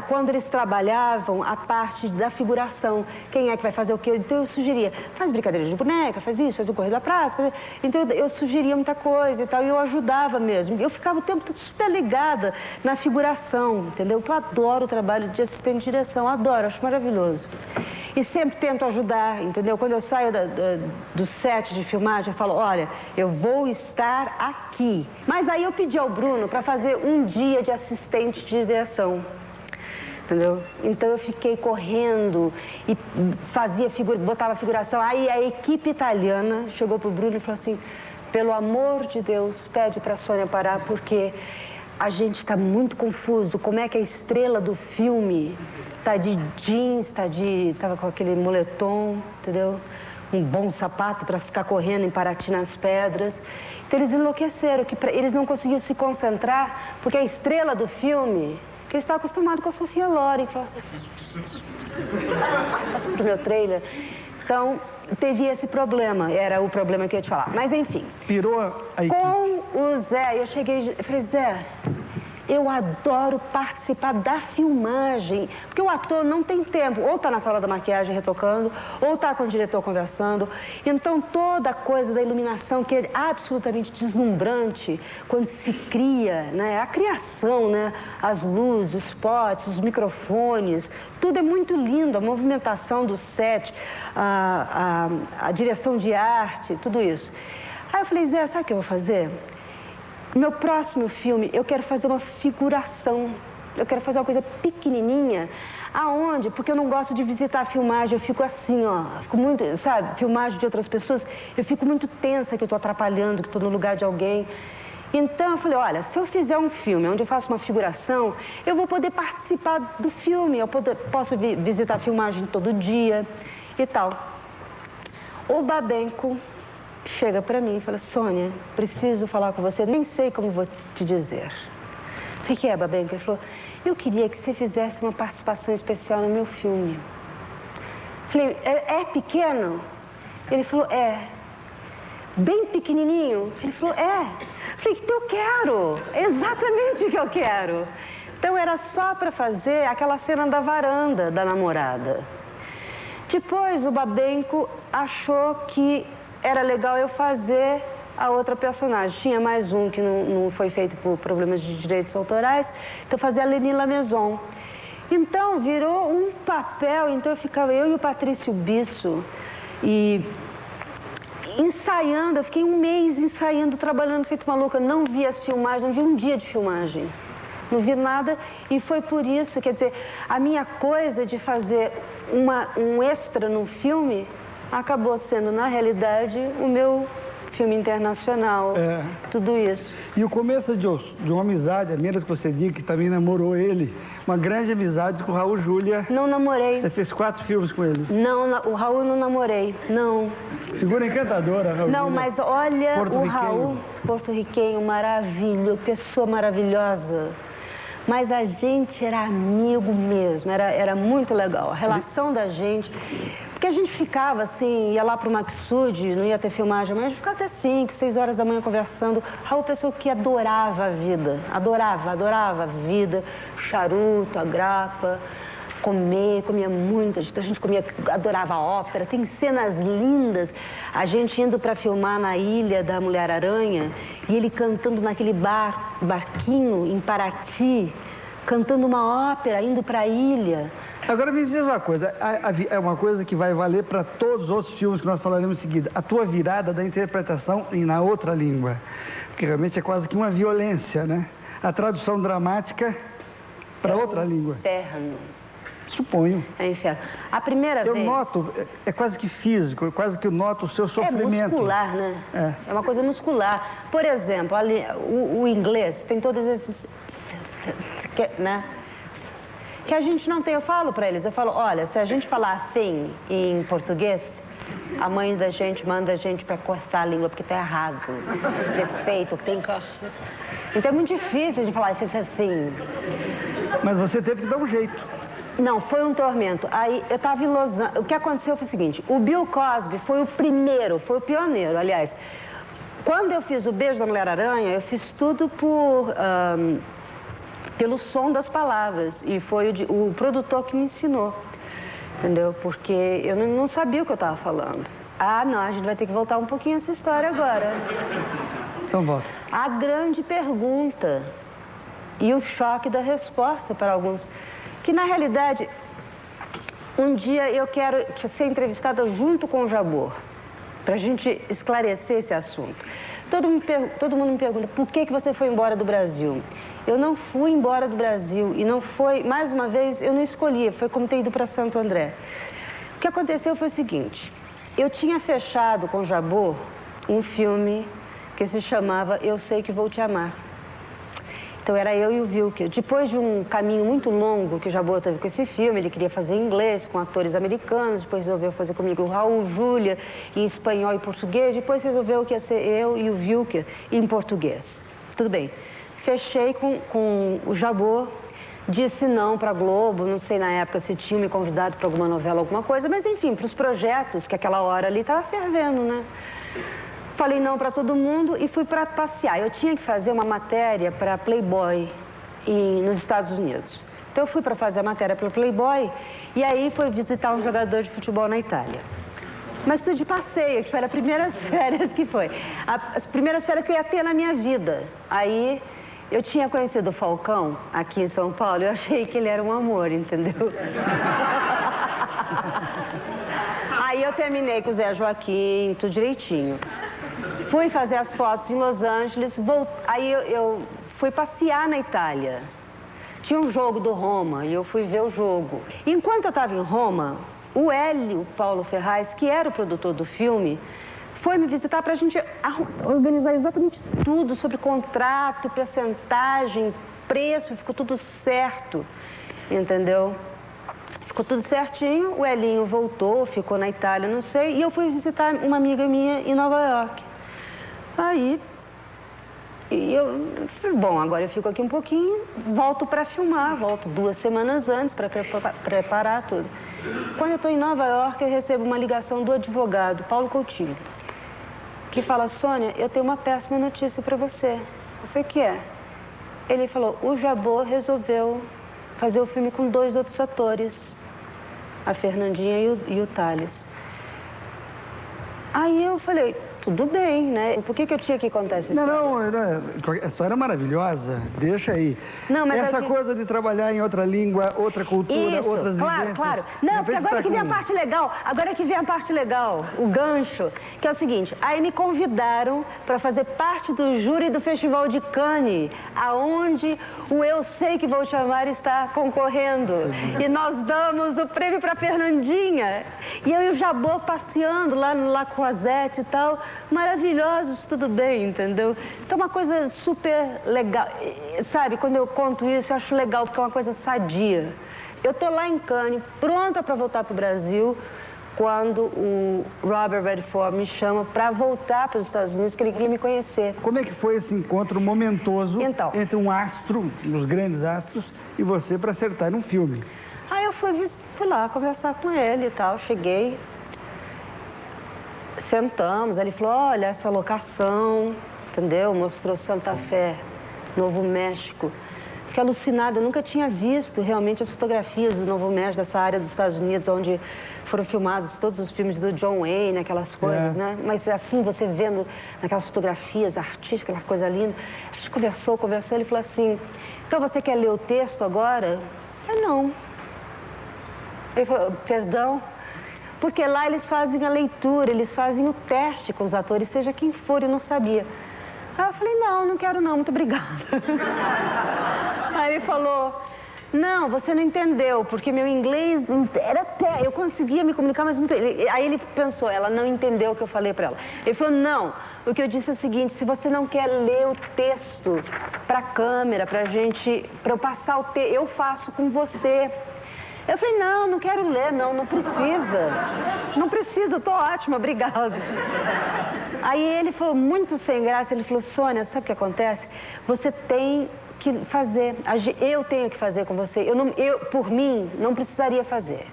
quando eles trabalhavam a parte da figuração, quem é que vai fazer o quê? Então eu sugeria, faz brincadeira de boneca, faz isso, faz o correio da praça, então eu sugeria muita coisa e tal, e eu ajudava mesmo. Eu ficava o tempo todo super ligada na figuração, entendeu? Eu adoro o trabalho de assistente de direção, adoro, acho maravilhoso. E sempre tento ajudar, entendeu? Quando eu saio do set de filmagem, eu falo, olha, eu vou estar aqui. Mas aí eu pedi ao Bruno para fazer um dia de assistente de direção, entendeu? Então eu fiquei correndo e botava figuração. Aí a equipe italiana chegou pro Bruno e falou assim, pelo amor de Deus, pede para a Sônia parar, porque a gente está muito confuso. Como é que a estrela do filme tá de jeans, tava com aquele moletom, entendeu? Um bom sapato para ficar correndo em Paraty nas pedras. Então eles enlouqueceram, eles não conseguiam se concentrar, porque a estrela do filme, que eles estavam acostumados com a Sofia Loren, passo pro meu trailer. Então, teve esse problema, era o problema que eu ia te falar. Mas enfim. Pirou a equipe. Com o Zé, eu falei, Zé, eu adoro participar da filmagem, porque o ator não tem tempo, ou está na sala da maquiagem retocando, ou está com o diretor conversando. Então, toda a coisa da iluminação, que é absolutamente deslumbrante, quando se cria, né, a criação, né, as luzes, os spots, os microfones, tudo é muito lindo, a movimentação do set, a direção de arte, tudo isso. Aí eu falei, Zé, sabe o que eu vou fazer? No meu próximo filme, eu quero fazer uma figuração. Eu quero fazer uma coisa pequenininha. Aonde? Porque eu não gosto de visitar a filmagem, eu fico assim, ó, fico muito, sabe, filmagem de outras pessoas, eu fico muito tensa que eu estou atrapalhando, que estou no lugar de alguém. Então eu falei, olha, se eu fizer um filme onde eu faço uma figuração, eu vou poder participar do filme, posso visitar a filmagem todo dia e tal. O Babenco chega para mim e fala, Sônia, preciso falar com você, nem sei como vou te dizer. O que é, Babenco? Ele falou, eu queria que você fizesse uma participação especial no meu filme. Falei, é pequeno? Ele falou, é. Bem pequenininho? Ele falou, é. Falei, então eu quero, exatamente o que eu quero. Então era só para fazer aquela cena da varanda da namorada. Depois o Babenco achou que era legal eu fazer a outra personagem. Tinha mais um que não foi feito por problemas de direitos autorais, então fazia a Leni Lamaison. Então virou um papel, então ficava eu e o Patrício Bisso e ensaiando, eu fiquei um mês ensaiando, trabalhando feito maluca, não vi as filmagens, não vi um dia de filmagem, não vi nada e foi por isso, quer dizer, a minha coisa de fazer um extra no filme acabou sendo, na realidade, o meu filme internacional, tudo isso. E o começo de uma amizade, a menos que você diga que também namorou ele, uma grande amizade com o Raul Júlia. Não namorei. Você fez 4 filmes com ele. Não, o Raul não namorei, não. Figura encantadora, Raul Não, Júlia. mas olha, o Raul, porto-riquenho, maravilhoso, pessoa maravilhosa. Mas a gente era amigo mesmo, era muito legal. A relação da gente... Porque a gente ficava assim, ia lá pro Maxud, não ia ter filmagem, mas a gente ficava até 5, 6 horas da manhã conversando. Raul, pessoa que adorava a vida, adorava a vida, charuto, a grapa, comia muito, a gente comia, adorava a ópera, tem cenas lindas. A gente indo para filmar na Ilha da Mulher-Aranha e ele cantando naquele barquinho em Paraty, cantando uma ópera, indo para a ilha. Agora me diz uma coisa, é uma coisa que vai valer para todos os outros filmes que nós falaremos em seguida, a tua virada da interpretação na outra língua, porque realmente é quase que uma violência, né? A tradução dramática para outra língua. Inferno. Suponho. É inferno. A primeira vez... Eu noto, é quase que físico, quase que eu noto o seu sofrimento. É muscular, né? É uma coisa muscular. Por exemplo, ali, o inglês tem todos esses... né? Que a gente não tem. Eu falo pra eles, eu falo, olha, se a gente falar assim em português, a mãe da gente manda a gente pra cortar a língua porque tá errado. Defeito, tem que... Então é muito difícil de falar isso assim. Mas você teve que dar um jeito. Não, foi um tormento. Aí eu tava em Los Angeles. O que aconteceu foi o seguinte, o Bill Cosby foi o primeiro, foi o pioneiro, aliás. Quando eu fiz o Beijo da Mulher-Aranha, eu fiz tudo pelo som das palavras. E foi o produtor que me ensinou, entendeu? Porque eu não sabia o que eu estava falando. Ah, não, a gente vai ter que voltar um pouquinho essa história agora. Então volta. A grande pergunta e o choque da resposta para alguns. Que, na realidade, um dia eu quero ser entrevistada junto com o Jabor, para a gente esclarecer esse assunto. Todo mundo me pergunta, por que você foi embora do Brasil? Eu não fui embora do Brasil e não foi, mais uma vez, eu não escolhi, foi como ter ido para Santo André. O que aconteceu foi o seguinte, eu tinha fechado com o Jabor um filme que se chamava Eu Sei Que Vou Te Amar. Então era eu e o Wilker. Depois de um caminho muito longo que o Jabor teve com esse filme, ele queria fazer em inglês, com atores americanos, depois resolveu fazer comigo o Raul Júlia, em espanhol e português, depois resolveu que ia ser eu e o Wilker em português. Tudo bem. Fechei com o Jabor, disse não para a Globo, não sei na época se tinha me convidado para alguma novela, alguma coisa, mas enfim, para os projetos, que aquela hora ali estava fervendo, né? Falei não para todo mundo e fui para passear. Eu tinha que fazer uma matéria para Playboy nos Estados Unidos. Então eu fui para fazer a matéria para Playboy e aí fui visitar um jogador de futebol na Itália. Mas tudo de passeio, que foi as primeiras férias que foi. As primeiras férias que eu ia ter na minha vida. Aí eu tinha conhecido o Falcão aqui em São Paulo, eu achei que ele era um amor, entendeu? Aí eu terminei com o Zé Joaquim, tudo direitinho. Fui fazer as fotos em Los Angeles, aí eu fui passear na Itália. tinha um jogo do Roma e eu fui ver o jogo. Enquanto eu estava em Roma, o Hélio Paulo Ferraz, que era o produtor do filme, foi me visitar para a gente organizar exatamente tudo sobre contrato, percentagem, preço, ficou tudo certo, entendeu? Ficou tudo certinho, o Elinho voltou, ficou na Itália, não sei, e eu fui visitar uma amiga minha em Nova York. Aí, eu falei, bom, agora eu fico aqui um pouquinho, volto para filmar, volto 2 semanas antes para preparar tudo. Quando eu estou em Nova York, eu recebo uma ligação do advogado, Paulo Coutinho, que fala, Sônia, eu tenho uma péssima notícia para você. Eu falei, o que é? Ele falou, o Jabô resolveu fazer o filme com 2 outros atores, a Fernandinha e o Thales. Aí eu falei, tudo bem, né? Por que eu tinha que contar essa história? Não, a história é maravilhosa, deixa aí. Não, mas essa coisa de trabalhar em outra língua, outra cultura, isso, outras claro, vivências... claro. Não, porque agora que vem a parte legal, o gancho, que é o seguinte, aí me convidaram para fazer parte do júri do Festival de Cannes, aonde o Eu Sei Que Vou Te Amar está concorrendo. E nós damos o prêmio para Fernandinha. E eu e o Jabô passeando lá no La Croisette e tal, maravilhosos, tudo bem, entendeu? Então, uma coisa super legal, sabe, quando eu conto isso, eu acho legal, porque é uma coisa sadia. Eu tô lá em Cannes, pronta para voltar para o Brasil, quando o Robert Redford me chama para voltar para os Estados Unidos, que ele queria me conhecer. Como é que foi esse encontro momentoso entre um astro, um dos grandes astros, e você para acertar um filme? Aí eu fui lá conversar com ele e tal, cheguei, sentamos, ele falou, olha, essa locação, entendeu? Mostrou Santa Fé, Novo México. Fiquei alucinada, eu nunca tinha visto realmente as fotografias do Novo México, dessa área dos Estados Unidos, onde foram filmados todos os filmes do John Wayne, aquelas coisas, né? Mas assim, você vendo naquelas fotografias artísticas, aquela coisa linda. A gente conversou, ele falou assim, então você quer ler o texto agora? Eu não. Ele falou, perdão? Porque lá eles fazem a leitura, eles fazem o teste com os atores, seja quem for, eu não sabia. Aí eu falei, não quero não, muito obrigada. Aí ele falou, não, você não entendeu, porque meu inglês era até, eu conseguia me comunicar, mas muito... Aí ele pensou, ela não entendeu o que eu falei para ela. Ele falou, não, o que eu disse é o seguinte, se você não quer ler o texto para a câmera, para eu passar o texto, eu faço com você. Eu falei, não quero ler, não precisa. Não precisa, eu tô ótima, obrigada. Aí ele falou, muito sem graça, ele falou, Sônia, sabe o que acontece? Você tem que fazer, eu tenho que fazer com você. Eu, por mim, não precisaria fazer.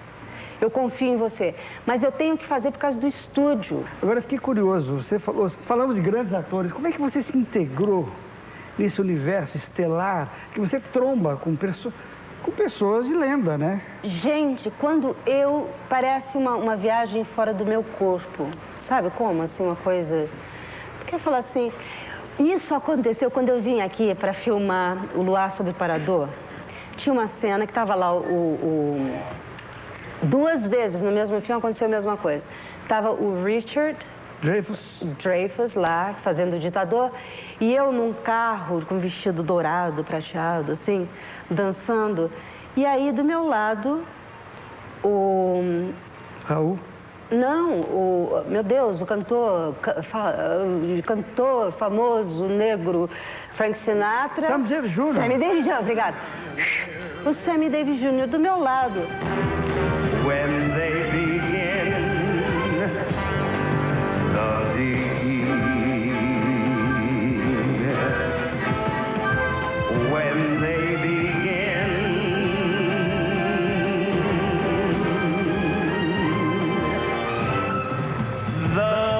Eu confio em você, mas eu tenho que fazer por causa do estúdio. Agora, eu fiquei curioso, falamos de grandes atores, como é que você se integrou nesse universo estelar, que você tromba com pessoas de lenda, né? Gente, parece uma viagem fora do meu corpo. Sabe como? Assim, uma coisa... Porque eu falo assim, isso aconteceu quando eu vim aqui para filmar O Luar Sobre o Parador. Tinha uma cena que estava lá, 2 vezes no mesmo filme aconteceu a mesma coisa. Tava o Richard Dreyfuss lá, fazendo o ditador, e eu num carro com vestido dourado, prateado, assim, dançando. E aí, do meu lado, o... Raul? Não, meu Deus, o cantor famoso, negro, Frank Sinatra. Sammy Davis Jr. Sammy Davis Jr., obrigado. O Sammy Davis Jr. do meu lado. When they begin the deed, when they begin the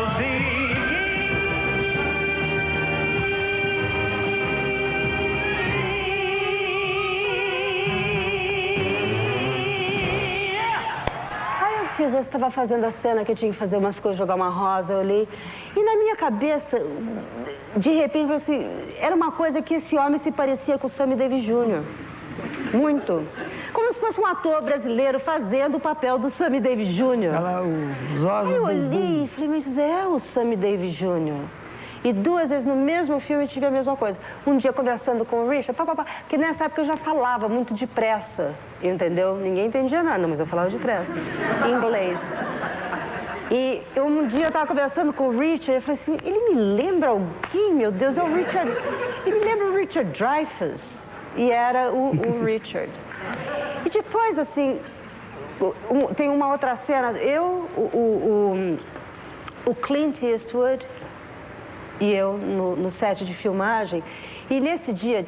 Eu estava fazendo a cena que eu tinha que fazer umas coisas, jogar uma rosa, eu olhei. E na minha cabeça, de repente, assim, era uma coisa que esse homem se parecia com o Sammy Davis Jr. Muito. Como se fosse um ator brasileiro fazendo o papel do Sammy Davis Jr. Os olhos Aí eu olhei e falei, mas é o Sammy Davis Jr. E 2 vezes no mesmo filme tive a mesma coisa. Um dia conversando com o Richard, porque nessa época eu já falava muito depressa, entendeu? Ninguém entendia nada, mas eu falava depressa, em inglês. E um dia eu estava conversando com o Richard, eu falei assim, ele me lembra alguém, meu Deus, é o Richard, ele me lembra o Richard Dreyfuss. E era o Richard. E depois, assim, tem uma outra cena, o Clint Eastwood e eu no set de filmagem, e nesse dia,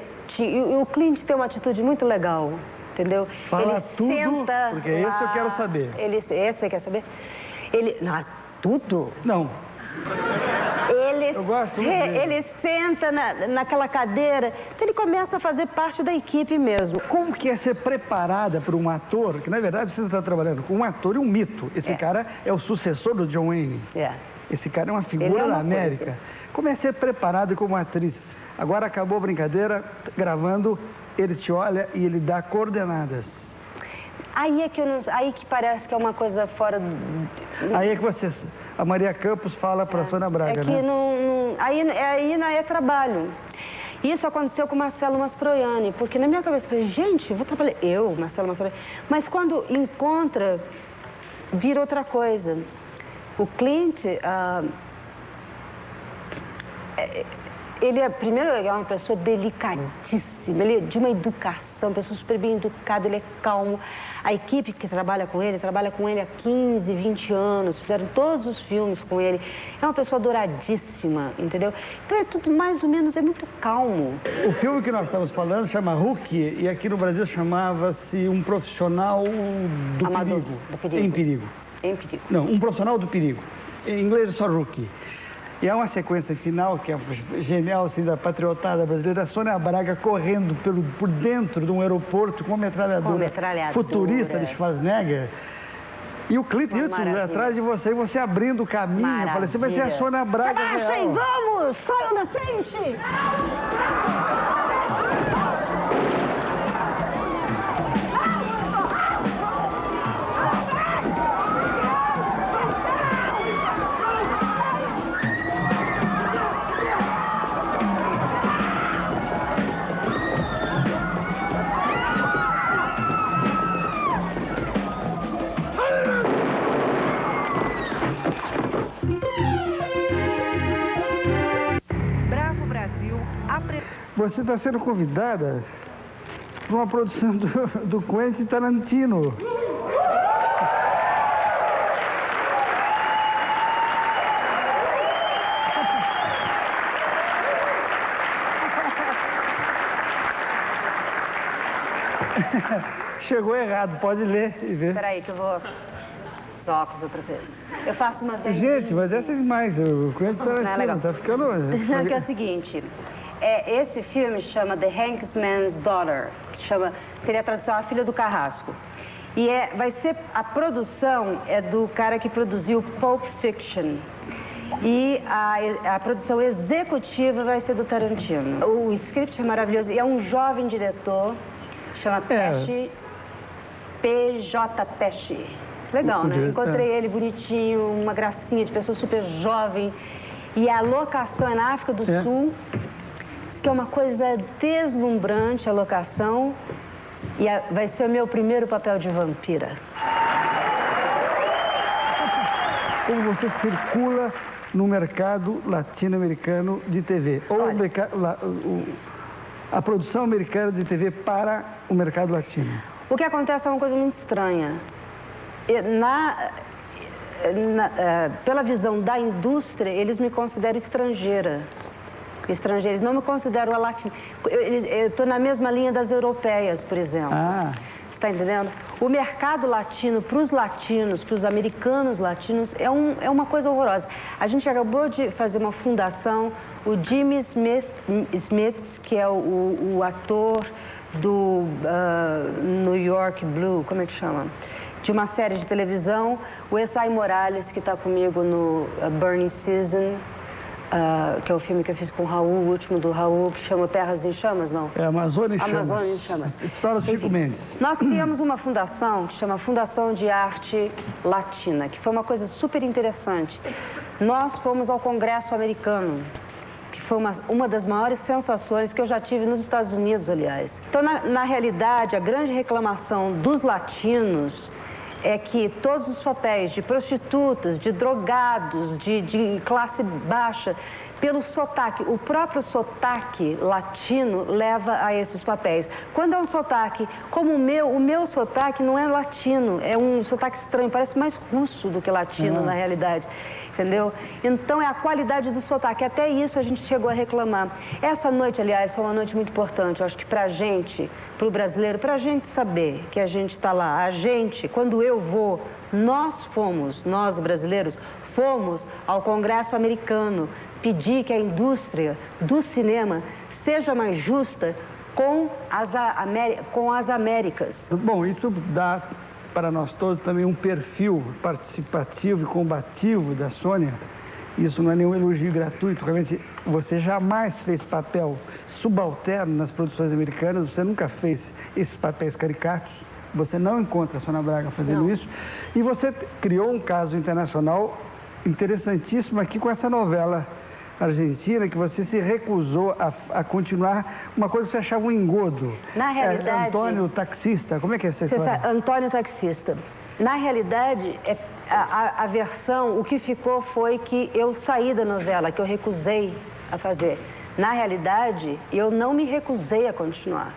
o Clint tem uma atitude muito legal, entendeu? Fala ele tudo, senta porque esse eu quero saber. Esse você quer saber? Ele... Não, tudo? Não. Eu gosto muito dele. Ele senta naquela cadeira, então ele começa a fazer parte da equipe mesmo. Como que é ser preparada por um ator, que na verdade você está trabalhando com um ator e um mito. Esse cara é o sucessor do John Wayne. Esse cara é uma figura da América. Coisa. Como é ser preparada como atriz? Agora acabou a brincadeira, gravando, ele te olha e ele dá coordenadas. Aí é que aí que parece que é uma coisa fora do... Aí é que a Maria Campos fala para a Sônia Braga, é que né? Aí não é trabalho. Isso aconteceu com o Marcelo Mastroianni, porque na minha cabeça eu falei, gente, eu vou trabalhar, Marcelo Mastroianni. Mas quando encontra, vira outra coisa. O Clint, primeiro, ele é uma pessoa delicadíssima, ele é de uma educação, uma pessoa super bem educada, ele é calmo. A equipe que trabalha com ele há 15, 20 anos, fizeram todos os filmes com ele. É uma pessoa adoradíssima, entendeu? Então é tudo mais ou menos, é muito calmo. O filme que nós estamos falando chama Rookie, e aqui no Brasil chamava-se Um Profissional do Amador, Perigo. do perigo. Em Perigo. Em Perigo. Não, Um Profissional do Perigo. Em inglês é só Rookie. E há uma sequência final que é genial, assim, da patriotada brasileira, a Sônia Braga correndo por dentro de um aeroporto com uma metralhadora futurista de Schwarzenegger. E o Clint Eastwood atrás de você, e você abrindo o caminho. Eu falei, você vai ser a Sônia Braga real. Vamos, saiam da frente! Você está sendo convidada para uma produção do Quentin Tarantino. Chegou errado, pode ler e ver. Espera aí que eu vou... Os óculos outra vez. Eu faço umas... Gente, mas essa é demais. O Quentin Tarantino tá ficando... Não, que é o seguinte... esse filme chama The Hanksman's Daughter, que seria a tradução A Filha do Carrasco. E a produção é do cara que produziu Pulp Fiction. E a produção executiva vai ser do Tarantino. O script é maravilhoso. E é um jovem diretor, chama Pesci, P.J. Pesci. Legal, né? Encontrei ele bonitinho, uma gracinha de pessoa super jovem. E a locação é na África do Sul. Que é uma coisa deslumbrante a locação, e vai ser o meu primeiro papel de vampira. Como você circula no mercado latino-americano de TV? Ou a produção americana de TV para o mercado latino? O que acontece é uma coisa muito estranha. Pela visão da indústria, eles me consideram estrangeira. Estrangeiros, não me considero a latina. Eu estou na mesma linha das europeias, por exemplo. Você está entendendo? O mercado latino, para os latinos, para os americanos latinos, é uma coisa horrorosa. A gente acabou de fazer uma fundação, o Jimmy Smith, que é o ator do New York Blue, como é que chama? De uma série de televisão, o Esai Morales, que está comigo no Burning Season, que é o filme que eu fiz com o Raul, o último do Raul, que chama Terras em Chamas, não? É Amazônia em Chamas. Amazônia em Chamas. História do Chico Mendes. Nós criamos uma fundação que chama Fundação de Arte Latina, que foi uma coisa super interessante. Nós fomos ao Congresso americano foi uma das maiores sensações que eu já tive nos Estados Unidos, aliás. Então, na realidade, a grande reclamação dos latinos é que todos os papéis de prostitutas, de drogados, de classe baixa, pelo sotaque, o próprio sotaque latino leva a esses papéis. Quando é um sotaque como o meu sotaque não é latino, é um sotaque estranho, parece mais russo do que latino na realidade. Entendeu? Então é a qualidade do sotaque, até isso a gente chegou a reclamar. Essa noite, aliás, foi uma noite muito importante, eu acho que pra gente, pro brasileiro, pra gente saber que a gente tá lá, a gente, quando eu vou, nós brasileiros, fomos ao Congresso americano pedir que a indústria do cinema seja mais justa com as Américas. Bom, isso dá para nós todos também um perfil participativo e combativo da Sônia. Isso não é nenhum elogio gratuito, realmente você jamais fez papel subalterno nas produções americanas, você nunca fez esses papéis caricatos, você não encontra a Sônia Braga fazendo isso, e você criou um caso internacional interessantíssimo aqui com essa novela argentina, que você se recusou a continuar uma coisa que você achava um engodo. Na realidade... Antônio Taxista, como é que é essa história? Antônio Taxista. Na realidade, a versão, o que ficou foi que eu saí da novela, que eu recusei a fazer. Na realidade, eu não me recusei a continuar.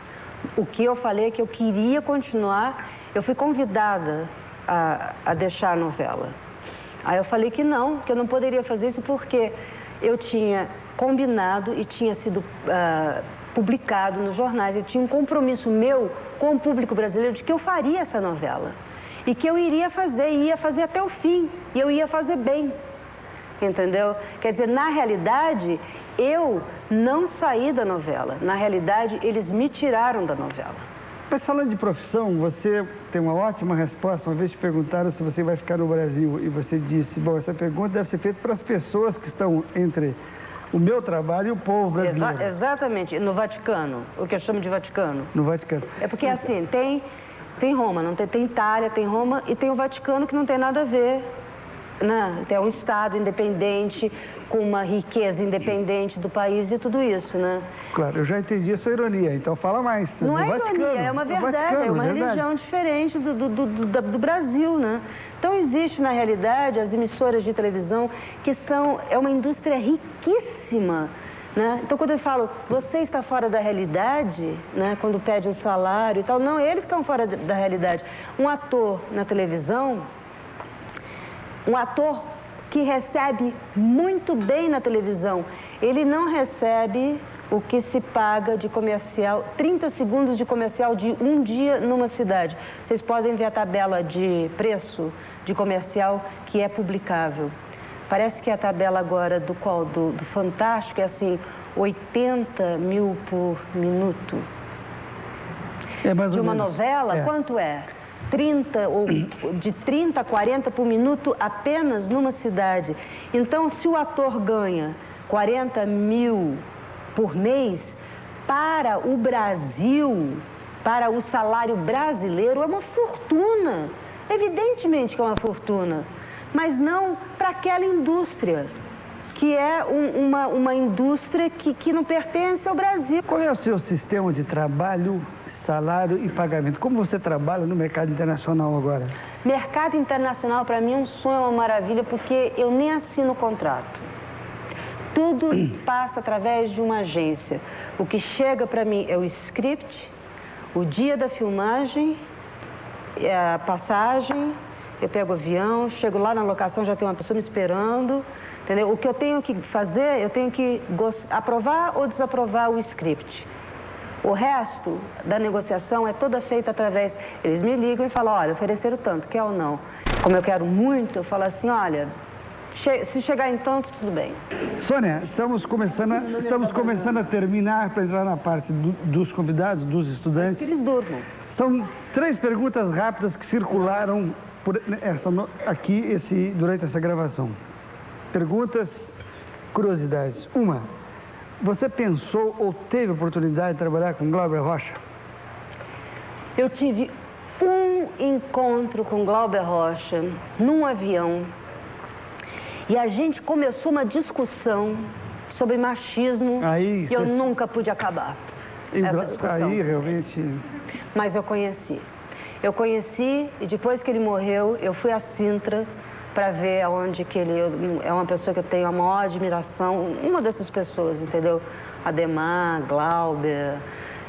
O que eu falei é que eu queria continuar, eu fui convidada a deixar a novela. Aí eu falei que eu não poderia fazer isso porque eu tinha combinado e tinha sido publicado nos jornais, eu tinha um compromisso meu com o público brasileiro de que eu faria essa novela. E que eu iria fazer, e ia fazer até o fim, e eu ia fazer bem, entendeu? Quer dizer, na realidade, eu não saí da novela, na realidade, eles me tiraram da novela. Mas falando de profissão, você tem uma ótima resposta. Uma vez te perguntaram se você vai ficar no Brasil e você disse, bom, essa pergunta deve ser feita para as pessoas que estão entre o meu trabalho e o povo brasileiro. Exatamente, no Vaticano, o que eu chamo de Vaticano. No Vaticano. É porque assim, tem Roma, tem Itália, tem Roma e tem o Vaticano que não tem nada a ver, né? É um Estado independente, com uma riqueza independente do país e tudo isso, né? Claro, eu já entendi a sua ironia, então fala mais. Não é ironia, é uma verdade, é uma religião diferente do Brasil, né? Então existe, na realidade, as emissoras de televisão que é uma indústria riquíssima, né? Então quando eu falo, você está fora da realidade, né? Quando pede um salário e tal, não, eles estão fora da realidade. Um ator na televisão, um ator que recebe muito bem na televisão, ele não recebe o que se paga de comercial, 30 segundos de comercial de um dia numa cidade. Vocês podem ver a tabela de preço de comercial que é publicável. Parece que a tabela agora do Fantástico é assim, 80 mil por minuto. É mais ou de uma menos. Novela, quanto é? 30 ou de 30 a 40 por minuto apenas numa cidade. Então, se o ator ganha 40 mil por mês, para o Brasil, para o salário brasileiro, é uma fortuna. Evidentemente que é uma fortuna, mas não para aquela indústria, que é uma indústria que não pertence ao Brasil. Qual é o seu sistema de trabalho, salário e pagamento? Como você trabalha no mercado internacional agora? Mercado internacional, para mim, é um sonho, uma maravilha, porque eu nem assino contrato. Tudo passa através de uma agência. O que chega para mim é o script, o dia da filmagem, a passagem, eu pego o avião, chego lá na locação, já tem uma pessoa me esperando, entendeu? O que eu tenho que fazer, eu tenho que aprovar ou desaprovar o script. O resto da negociação é toda feita através... Eles me ligam e falam, olha, ofereceram tanto, quer ou não? Como eu quero muito, eu falo assim, olha, se chegar em tanto, tudo bem. Sônia, estamos começando a terminar para entrar na parte dos convidados, dos estudantes. Que eles durmam. São 3 perguntas rápidas que circularam durante essa gravação. Perguntas, curiosidades. Uma, você pensou ou teve oportunidade de trabalhar com Glauber Rocha? Eu tive um encontro com Glauber Rocha num avião e a gente começou uma discussão sobre machismo Aí, que eu nunca pude acabar. Essa discussão. Aí, realmente... Mas eu conheci. Eu conheci e depois que ele morreu, eu fui a Sintra para ver aonde que ele... É uma pessoa que eu tenho a maior admiração, uma dessas pessoas, entendeu? Ademar, Glauber,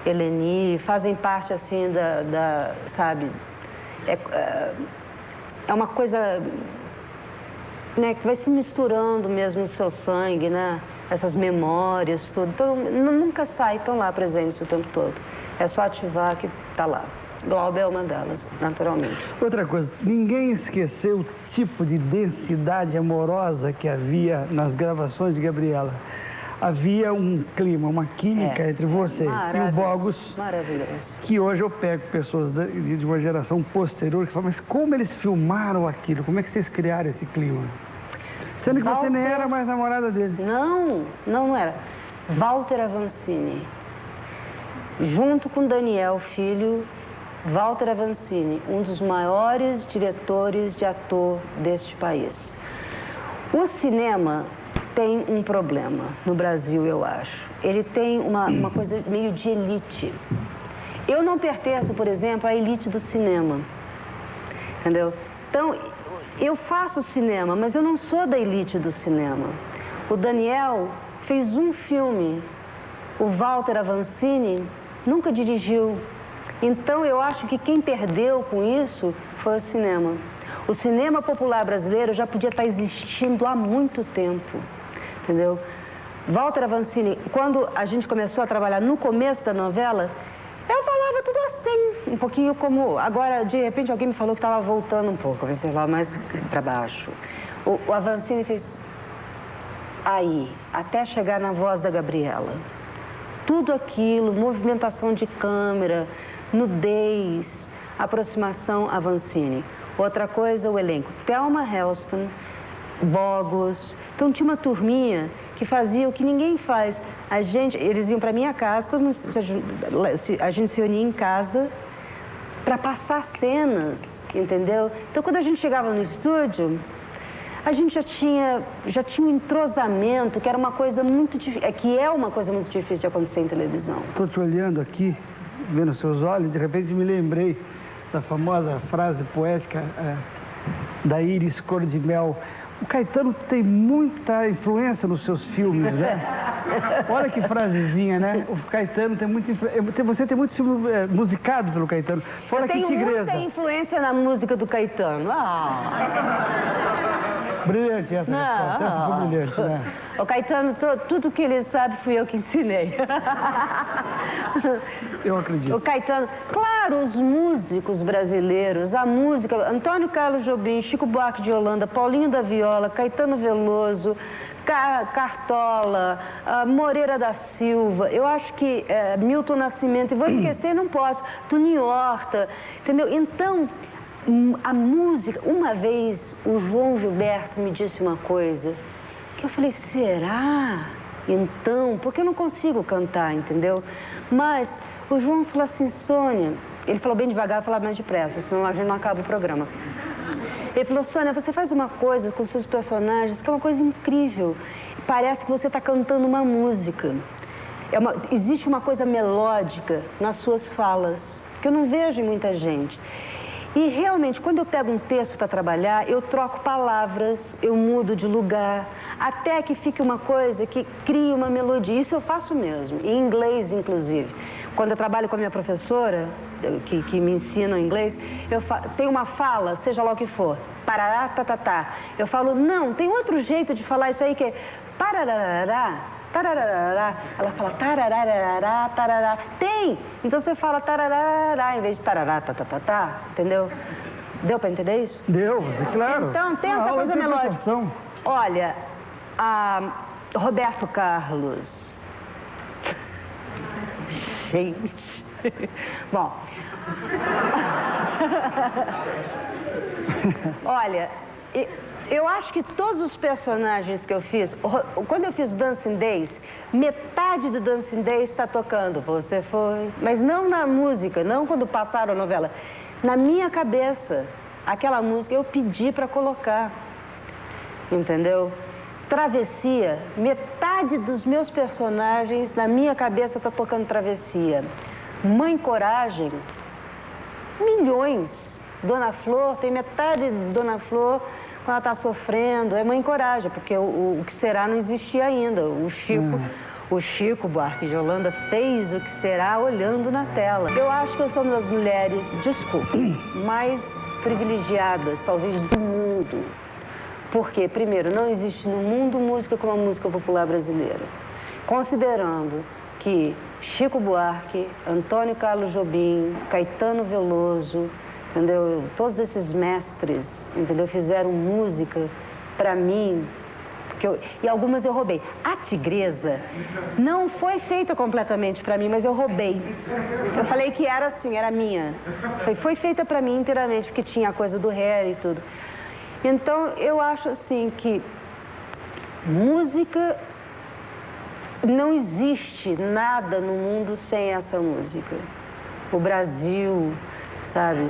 Eleni, fazem parte, assim, sabe? É uma coisa, né, que vai se misturando mesmo no seu sangue, né? Essas memórias, tudo. Então, nunca sai, estão lá presentes o tempo todo. É só ativar que está lá. Glauber é uma delas, naturalmente. Outra coisa, ninguém esqueceu o tipo de densidade amorosa que havia nas gravações de Gabriela. Havia um clima, uma química entre você e o Boggos. Maravilhoso. Que hoje eu pego pessoas de uma geração posterior que falam, mas como eles filmaram aquilo? Como é que vocês criaram esse clima? Sendo que você nem era mais namorada dele. Não era. Walter Avancini, junto com Daniel Filho, Walter Avancini, um dos maiores diretores de ator deste país. O cinema tem um problema no Brasil, eu acho. Ele tem uma coisa meio de elite. Eu não pertenço, por exemplo, à elite do cinema, entendeu? Então, eu faço cinema, mas eu não sou da elite do cinema. O Daniel fez um filme, o Walter Avancini nunca dirigiu. Então, eu acho que quem perdeu com isso foi o cinema. O cinema popular brasileiro já podia estar existindo há muito tempo, entendeu? Walter Avancini, quando a gente começou a trabalhar no começo da novela, eu falava tudo assim, um pouquinho como... Agora, de repente, alguém me falou que estava voltando um pouco, sei lá, mais para baixo. O Avancini fez aí, até chegar na voz da Gabriela. Tudo aquilo, movimentação de câmera, nudez, aproximação Avancini. Outra coisa, o elenco. Thelma Helston, Boggos. Então, tinha uma turminha que fazia o que ninguém faz. Eles iam para minha casa, todo mundo, a gente se reunia em casa para passar cenas, entendeu? Então, quando a gente chegava no estúdio, a gente já tinha um entrosamento, que era uma coisa muito difícil, que é uma coisa muito difícil de acontecer em televisão. Estou te olhando aqui, vendo seus olhos, de repente me lembrei da famosa frase poética da Iris Cor de Mel. O Caetano tem muita influência nos seus filmes, né? Olha que frasezinha, né? O Caetano tem muita influência. Você tem muito filme musicado pelo Caetano. Fora que Tigresa. Eu tenho muita influência na música do Caetano. Brilhante essa resposta. Essa foi brilhante, né? O Caetano, tudo que ele sabe fui eu que ensinei. Eu acredito. O Caetano, claro, os músicos brasileiros, a música, Antônio Carlos Jobim, Chico Buarque de Holanda, Paulinho da Viola, Caetano Veloso, Cartola, Moreira da Silva, eu acho que Milton Nascimento, e vou esquecer, não posso, Tony Horta, entendeu? Então, a música, uma vez o João Gilberto me disse uma coisa, que eu falei, será? Então, porque eu não consigo cantar, entendeu? Mas o João falou assim, Sônia, ele falou bem devagar, falar mais depressa, senão a gente não acaba o programa. Ele falou, Sônia, você faz uma coisa com seus personagens que é uma coisa incrível. Parece que você está cantando uma música. Existe uma coisa melódica nas suas falas, que eu não vejo em muita gente. E realmente, quando eu pego um texto para trabalhar, eu troco palavras, eu mudo de lugar, até que fique uma coisa que crie uma melodia. Isso eu faço mesmo, em inglês, inclusive. Quando eu trabalho com a minha professora, que me ensina inglês, tem uma fala, seja lá o que for, parará, tatatá. Eu falo, não, tem outro jeito de falar isso aí que é parararará, tarararará. Ela fala tarararará, tarará. Tem! Então você fala tarararará em vez de tarará, tatatá, entendeu? Deu para entender isso? Deu, claro. Então tem essa coisa melódica. Olha, Roberto Carlos. Gente. Bom. Olha, eu acho que todos os personagens que eu fiz, quando eu fiz Dancing Days, metade do Dancing Days está tocando Você Foi, mas não na música, não quando passaram a novela. Na minha cabeça, aquela música eu pedi para colocar, entendeu? Travessia, metade dos meus personagens na minha cabeça está tocando Travessia. Mãe Coragem, milhões. Dona Flor, tem metade de Dona Flor quando ela está sofrendo, é Mãe Coragem, porque o que será não existia ainda. O Chico Buarque de Holanda fez o que será olhando na tela. Eu acho que eu sou uma das mulheres, desculpe, mais privilegiadas, talvez, do mundo. Porque, primeiro, não existe no mundo música como a música popular brasileira. Considerando que Chico Buarque, Antônio Carlos Jobim, Caetano Veloso, entendeu? Todos esses mestres, entendeu? Fizeram música para mim, e algumas eu roubei. A Tigresa não foi feita completamente para mim, mas eu roubei. Eu falei que era assim, era minha. Foi feita para mim inteiramente, porque tinha a coisa do Harry e tudo. Então, eu acho assim que música, não existe nada no mundo sem essa música. O Brasil, sabe?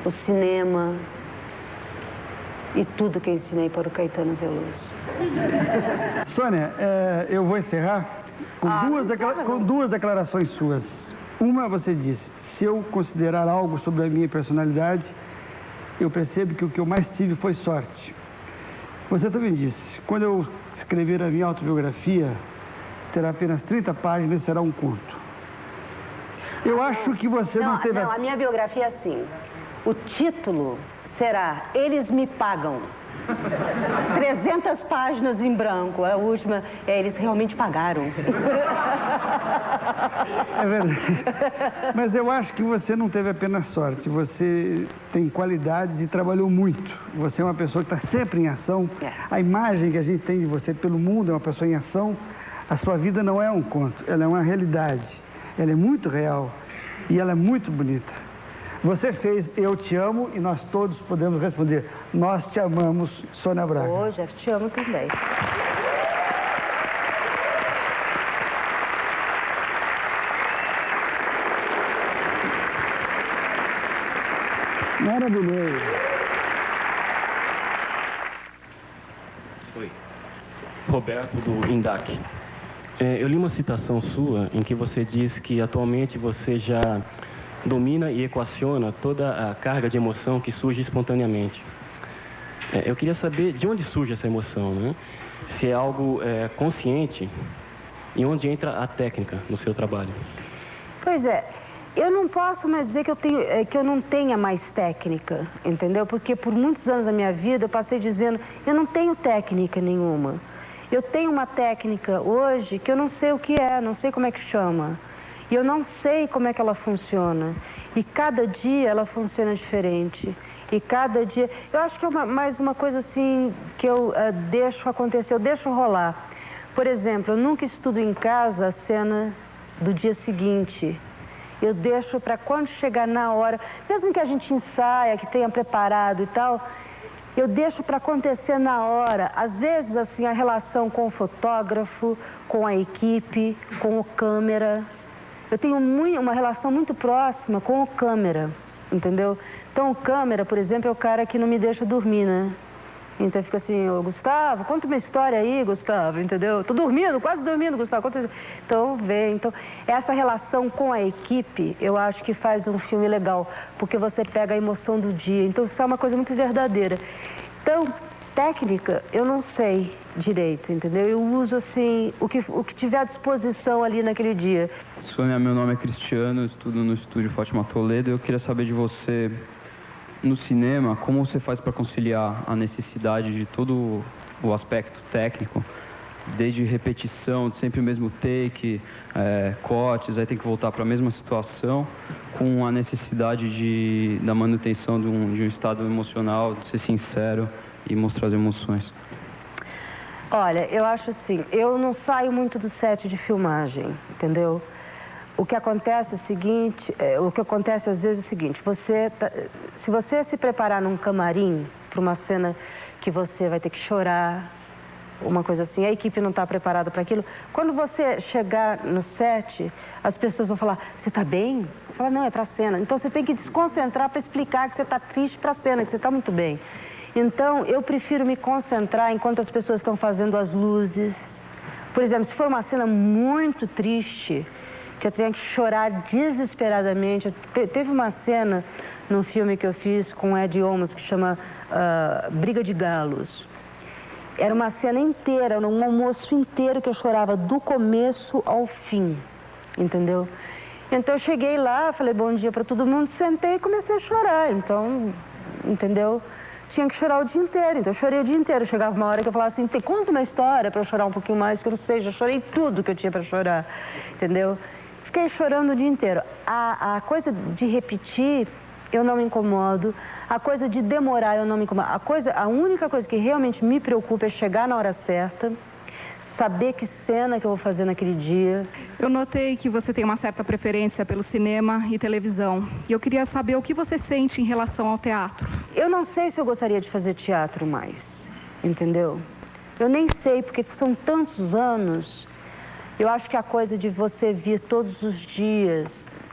O cinema e tudo que eu ensinei para o Caetano Veloso. Sônia, eu vou encerrar com duas declarações suas. Uma, você disse, se eu considerar algo sobre a minha personalidade, eu percebo que o que eu mais tive foi sorte. Você também disse, quando eu escrever a minha autobiografia, terá apenas 30 páginas e será um conto. Eu acho que você não teve... Não, a minha biografia é assim. O título será Eles Me Pagam. 300 páginas em branco. A última é Eles Realmente Pagaram. É verdade. Mas eu acho que você não teve apenas sorte. Você tem qualidades e trabalhou muito. Você é uma pessoa que está sempre em ação. A imagem que a gente tem de você pelo mundo é uma pessoa em ação. A sua vida não é um conto, ela é uma realidade. Ela é muito real e ela é muito bonita. Você fez Eu Te Amo e nós todos podemos responder Nós Te Amamos, Sônia Braga. Ô, Jeff, te amo também. Maravilhoso. Oi. Roberto, do INDAC. Eu li uma citação sua em que você diz que atualmente você já domina e equaciona toda a carga de emoção que surge espontaneamente. Eu queria saber de onde surge essa emoção, né? Se é algo consciente e onde entra a técnica no seu trabalho. Pois é, eu não posso mais dizer que eu não tenha mais técnica, entendeu? Porque por muitos anos da minha vida eu passei dizendo, eu não tenho técnica nenhuma. Eu tenho uma técnica hoje que eu não sei o que é, não sei como é que chama. E eu não sei como é que ela funciona. E cada dia ela funciona diferente. E cada dia... Eu acho que é mais uma coisa assim que eu deixo acontecer, eu deixo rolar. Por exemplo, eu nunca estudo em casa a cena do dia seguinte. Eu deixo para quando chegar na hora, mesmo que a gente ensaia, que tenha preparado e tal, eu deixo para acontecer na hora. Às vezes, assim, a relação com o fotógrafo, com a equipe, com o câmera. Eu tenho uma relação muito próxima com o câmera, entendeu? Então, o câmera, por exemplo, é o cara que não me deixa dormir, né? Então, fica assim, ô, Gustavo, conta uma história aí, Gustavo, entendeu? Tô dormindo, quase dormindo, Gustavo. Conta... Então, vem. Então, essa relação com a equipe, eu acho que faz um filme legal, porque você pega a emoção do dia. Então, isso é uma coisa muito verdadeira. Então, técnica, eu não sei direito, entendeu? Eu uso, assim, o que tiver à disposição ali naquele dia. Sônia, meu nome é Cristiano, eu estudo no Estúdio Fátima Toledo. Eu queria saber de você, no cinema, como você faz para conciliar a necessidade de todo o aspecto técnico, desde repetição, de sempre o mesmo take, cortes, aí tem que voltar para a mesma situação, com a necessidade da manutenção de um estado emocional, de ser sincero e mostrar as emoções. Olha, eu acho assim, eu não saio muito do set de filmagem, entendeu? O que acontece é o seguinte, o que acontece às vezes é o seguinte, se você se preparar num camarim para uma cena que você vai ter que chorar, uma coisa assim, a equipe não está preparada para aquilo, quando você chegar no set, as pessoas vão falar, você está bem? Você fala, não, é para a cena. Então você tem que desconcentrar para explicar que você está triste para a cena, que você está muito bem. Então, eu prefiro me concentrar enquanto as pessoas estão fazendo as luzes. Por exemplo, se for uma cena muito triste, que eu tenho que chorar desesperadamente. Teve uma cena num filme que eu fiz com o Ed Olmos que chama Briga de Galos. Era uma cena inteira, um almoço inteiro que eu chorava do começo ao fim, entendeu? Então eu cheguei lá, falei bom dia para todo mundo, sentei e comecei a chorar. Então, entendeu? Tinha que chorar o dia inteiro, então eu chorei o dia inteiro. Chegava uma hora que eu falava assim, conta uma história para eu chorar um pouquinho mais, que eu não sei, já chorei tudo que eu tinha para chorar, entendeu? Fiquei chorando o dia inteiro. A coisa de repetir, eu não me incomodo. A coisa de demorar, eu não me incomodo. A única coisa que realmente me preocupa é chegar na hora certa, saber que cena que eu vou fazer naquele dia. Eu notei que você tem uma certa preferência pelo cinema e televisão. E eu queria saber o que você sente em relação ao teatro. Eu não sei se eu gostaria de fazer teatro mais, entendeu? Eu nem sei, porque são tantos anos. Eu acho que a coisa de você vir todos os dias,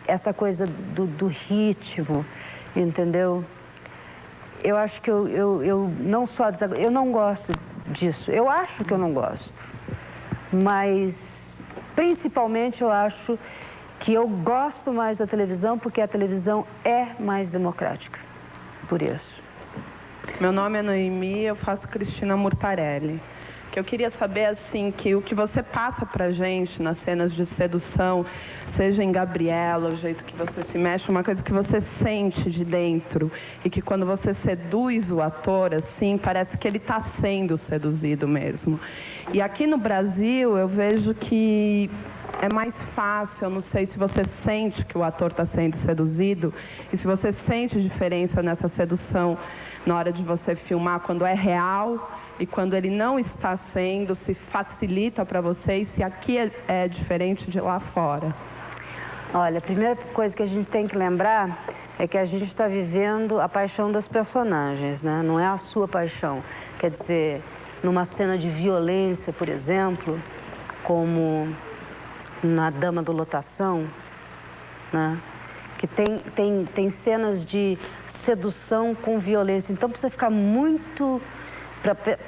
essa coisa do ritmo, entendeu? Eu acho que eu não só eu não gosto disso. Eu acho que eu não gosto. Mas, principalmente, eu acho que eu gosto mais da televisão porque a televisão é mais democrática. Por isso. Meu nome é Noemi, eu faço Cristina Murtarelli. Que eu queria saber, assim, que o que você passa pra gente nas cenas de sedução, seja em Gabriela, o jeito que você se mexe, uma coisa que você sente de dentro e que quando você seduz o ator, assim, parece que ele está sendo seduzido mesmo. E aqui no Brasil, eu vejo que é mais fácil, eu não sei se você sente que o ator está sendo seduzido e se você sente diferença nessa sedução na hora de você filmar, quando é real e quando ele não está sendo, se facilita para você e se aqui é diferente de lá fora. Olha, a primeira coisa que a gente tem que lembrar é que a gente está vivendo a paixão das personagens, né? Não é a sua paixão. Quer dizer, numa cena de violência, por exemplo, como na Dama do Lotação, né? Que tem cenas de sedução com violência. Então precisa ficar muito...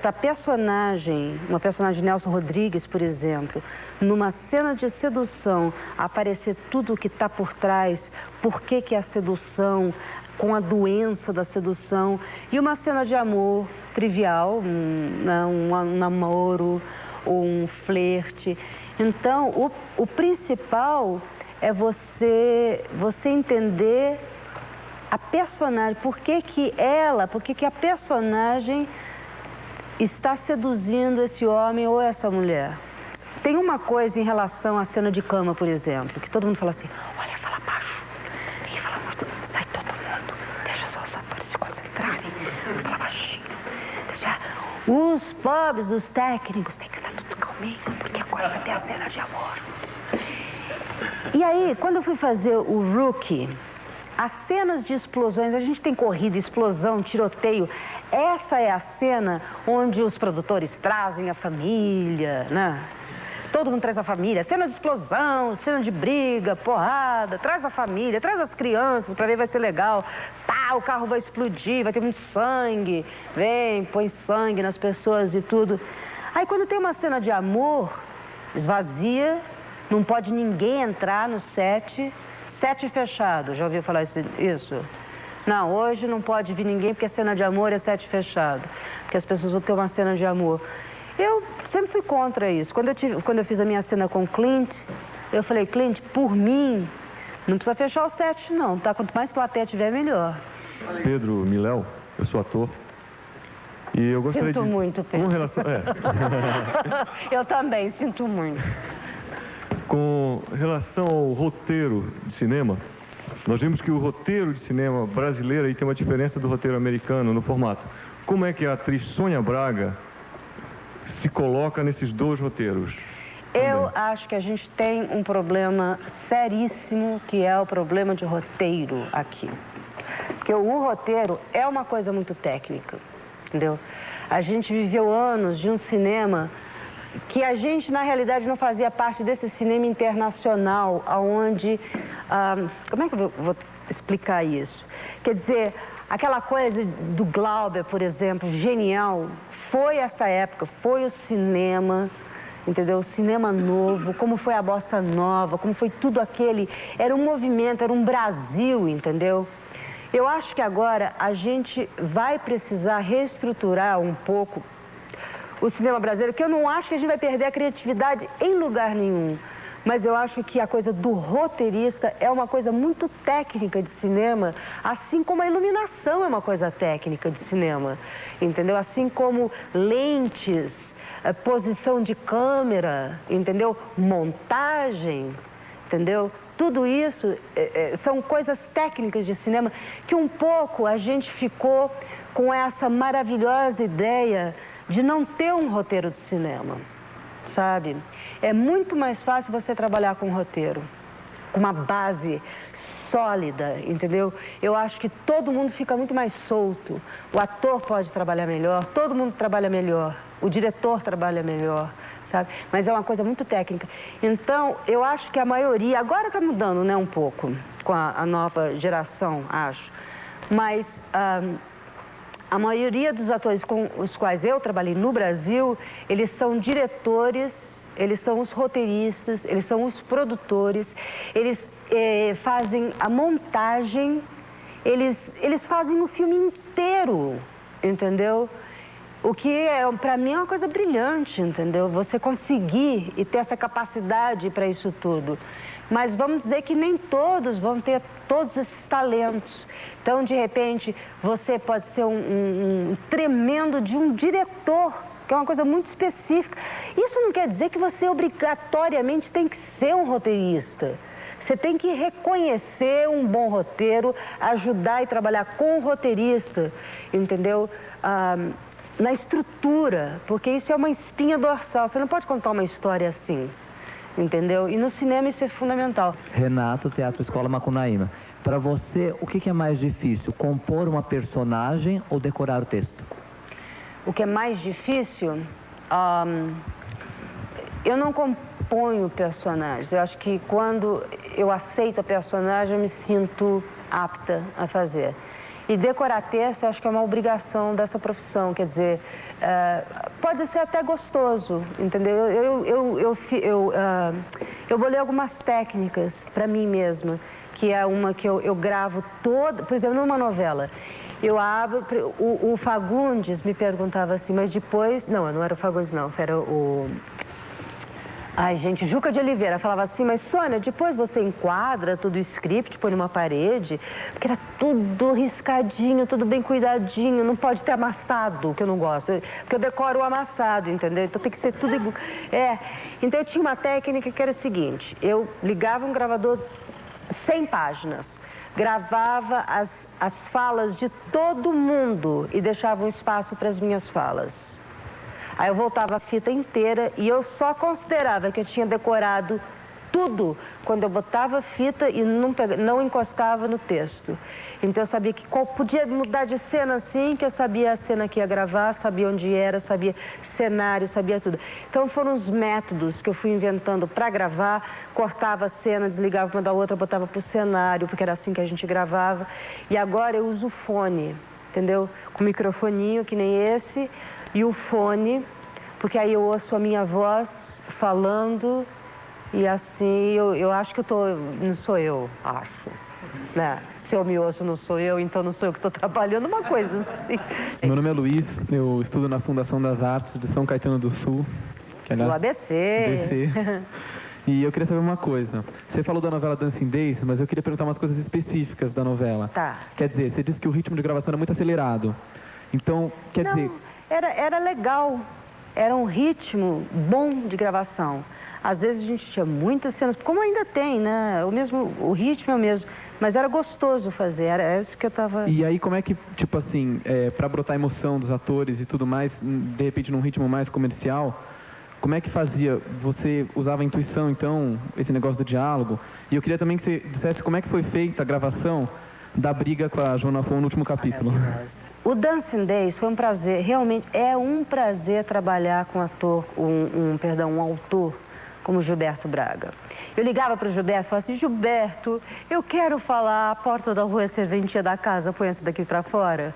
Para personagem, uma personagem Nelson Rodrigues, por exemplo, numa cena de sedução, aparecer tudo o que está por trás, por que é a sedução, com a doença da sedução, e uma cena de amor trivial, um namoro, ou um flerte. Então, o principal é você entender a personagem, por que a personagem está seduzindo esse homem ou essa mulher. Tem uma coisa em relação à cena de cama, por exemplo, que todo mundo fala assim, olha, fala baixo, ninguém fala muito, sai todo mundo, deixa só os atores se concentrarem, fala baixinho. Os pobres, os técnicos, tem que estar tudo calminho, porque agora vai ter a cena de amor. E aí, quando eu fui fazer o Rookie, as cenas de explosões, a gente tem corrida, explosão, tiroteio. Essa é a cena onde os produtores trazem a família, né? Todo mundo traz a família. Cena de explosão, cena de briga, porrada. Traz a família, traz as crianças pra ver, vai ser legal. Tá, o carro vai explodir, vai ter muito sangue. Vem, põe sangue nas pessoas e tudo. Aí quando tem uma cena de amor, esvazia, não pode ninguém entrar no set. Set fechado, já ouviu falar isso? Não, hoje não pode vir ninguém porque a cena de amor é set fechado. Porque as pessoas vão ter uma cena de amor. Eu sempre fui contra isso. Quando eu fiz a minha cena com o Clint, eu falei, Clint, por mim, não precisa fechar o set não, tá? Quanto mais plateia tiver, melhor. Pedro Miléo, eu sou ator. E eu gostaria Sinto muito, Pedro. Com relação... Eu também, sinto muito. Com relação ao roteiro de cinema, nós vimos que o roteiro de cinema brasileiro aí tem uma diferença do roteiro americano no formato. Como é que a atriz Sônia Braga se coloca nesses dois roteiros? Eu acho que a gente tem um problema seríssimo, que é o problema de roteiro aqui. Porque o roteiro é uma coisa muito técnica, entendeu? A gente viveu anos de um cinema que a gente, na realidade, não fazia parte desse cinema internacional, onde... como é que eu vou explicar isso? Quer dizer, Aquela coisa do Glauber, por exemplo, genial, foi essa época, foi o cinema, entendeu? O cinema novo, como foi a bossa nova, como foi tudo aquele... Era um movimento, era um Brasil, entendeu? Eu acho que agora a gente vai precisar reestruturar um pouco o cinema brasileiro, que eu não acho que a gente vai perder a criatividade em lugar nenhum. Mas eu acho que a coisa do roteirista é uma coisa muito técnica de cinema, assim como a iluminação é uma coisa técnica de cinema, entendeu? Assim como lentes, posição de câmera, entendeu? Montagem, entendeu? Tudo isso são coisas técnicas de cinema que um pouco a gente ficou com essa maravilhosa ideia de não ter um roteiro de cinema, sabe? É muito mais fácil você trabalhar com roteiro, com uma base sólida, entendeu? Eu acho que todo mundo fica muito mais solto. O ator pode trabalhar melhor, todo mundo trabalha melhor, o diretor trabalha melhor, sabe? Mas é uma coisa muito técnica. Então, eu acho que a maioria, agora está mudando, né, um pouco, com a nova geração, acho. Mas a maioria dos atores com os quais eu trabalhei no Brasil, eles são diretores, eles são os roteiristas, eles são os produtores, eles fazem a montagem, eles fazem o filme inteiro, entendeu? O que para mim é uma coisa brilhante, entendeu? Você conseguir e ter essa capacidade para isso tudo. Mas vamos dizer que nem todos vão ter todos esses talentos. Então, de repente, você pode ser um tremendo de um diretor, que é uma coisa muito específica. Isso não quer dizer que você obrigatoriamente tem que ser um roteirista. Você tem que reconhecer um bom roteiro, ajudar e trabalhar com o roteirista, entendeu? Na estrutura, porque isso é uma espinha dorsal. Você não pode contar uma história assim, entendeu? E no cinema isso é fundamental. Renato, Teatro Escola Macunaíma. Para você, o que é mais difícil? Compor uma personagem ou decorar o texto? O que é mais difícil? Eu não componho personagens. Eu acho que quando eu aceito a personagem, eu me sinto apta a fazer. E decorar texto, eu acho que é uma obrigação dessa profissão. Quer dizer, pode ser até gostoso, entendeu? Eu vou ler algumas técnicas para mim mesma, que é uma que eu gravo toda... Por exemplo, numa novela, eu abro... O Fagundes me perguntava assim, mas depois... Não era o Fagundes, não. Era o... Ai, gente, Juca de Oliveira falava assim, mas Sônia, depois você enquadra todo o script, põe numa parede, porque era tudo riscadinho, tudo bem cuidadinho, não pode ter amassado, que eu não gosto, porque eu decoro o amassado, entendeu? Então tem que ser tudo igual. Então eu tinha uma técnica que era a seguinte, eu ligava um gravador 100 páginas, gravava as falas de todo mundo e deixava um espaço para as minhas falas. Aí eu voltava a fita inteira e eu só considerava que eu tinha decorado tudo quando eu botava a fita e não encostava no texto. Então eu sabia que podia mudar de cena assim, que eu sabia a cena que ia gravar, sabia onde era, sabia cenário, sabia tudo. Então foram os métodos que eu fui inventando para gravar, cortava a cena, desligava uma da outra, botava pro cenário, porque era assim que a gente gravava. E agora eu uso o fone, entendeu? Com o microfoninho, que nem esse, e o fone, porque aí eu ouço a minha voz falando e assim eu acho que não sou eu, acho, né? Se eu me ouço, não sou eu, então não sou eu que estou trabalhando, uma coisa assim. Meu nome é Luiz, eu estudo na Fundação das Artes de São Caetano do Sul. Que é do ABC. E eu queria saber uma coisa. Você falou da novela Dancing Days, mas eu queria perguntar umas coisas específicas da novela. Tá. Quer dizer, você disse que o ritmo de gravação era muito acelerado. Então, quer dizer... Era legal. Era um ritmo bom de gravação. Às vezes a gente tinha muitas cenas, como ainda tem, né? O ritmo é o mesmo. Mas era gostoso fazer, era isso que eu tava... E aí como é que, tipo assim, pra brotar a emoção dos atores e tudo mais, de repente num ritmo mais comercial, como é que fazia? Você usava a intuição, então, esse negócio do diálogo? E eu queria também que você dissesse como é que foi feita a gravação da briga com a Joana Fon no último capítulo. O Dancing Days foi um prazer, realmente é um prazer trabalhar com um autor como Gilberto Braga. Eu ligava para o Gilberto e falava assim, Gilberto, eu quero falar, a porta da rua é serventia da casa, põe essa daqui para fora.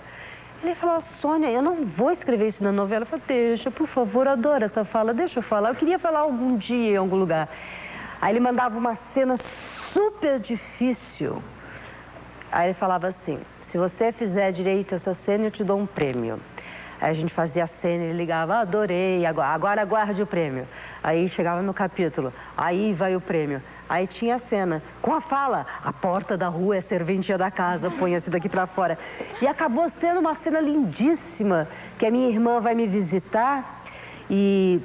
Ele falou, Sônia, eu não vou escrever isso na novela. Eu falei, deixa, por favor, adoro essa fala, deixa eu falar. Eu queria falar algum dia em algum lugar. Aí ele mandava uma cena super difícil. Aí ele falava assim, se você fizer direito essa cena, eu te dou um prêmio. Aí a gente fazia a cena, ele ligava, adorei, agora aguarde o prêmio. Aí chegava no capítulo, aí vai o prêmio. Aí tinha a cena, com a fala, a porta da rua é serventia da casa, põe-se daqui pra fora. E acabou sendo uma cena lindíssima, que a minha irmã vai me visitar, e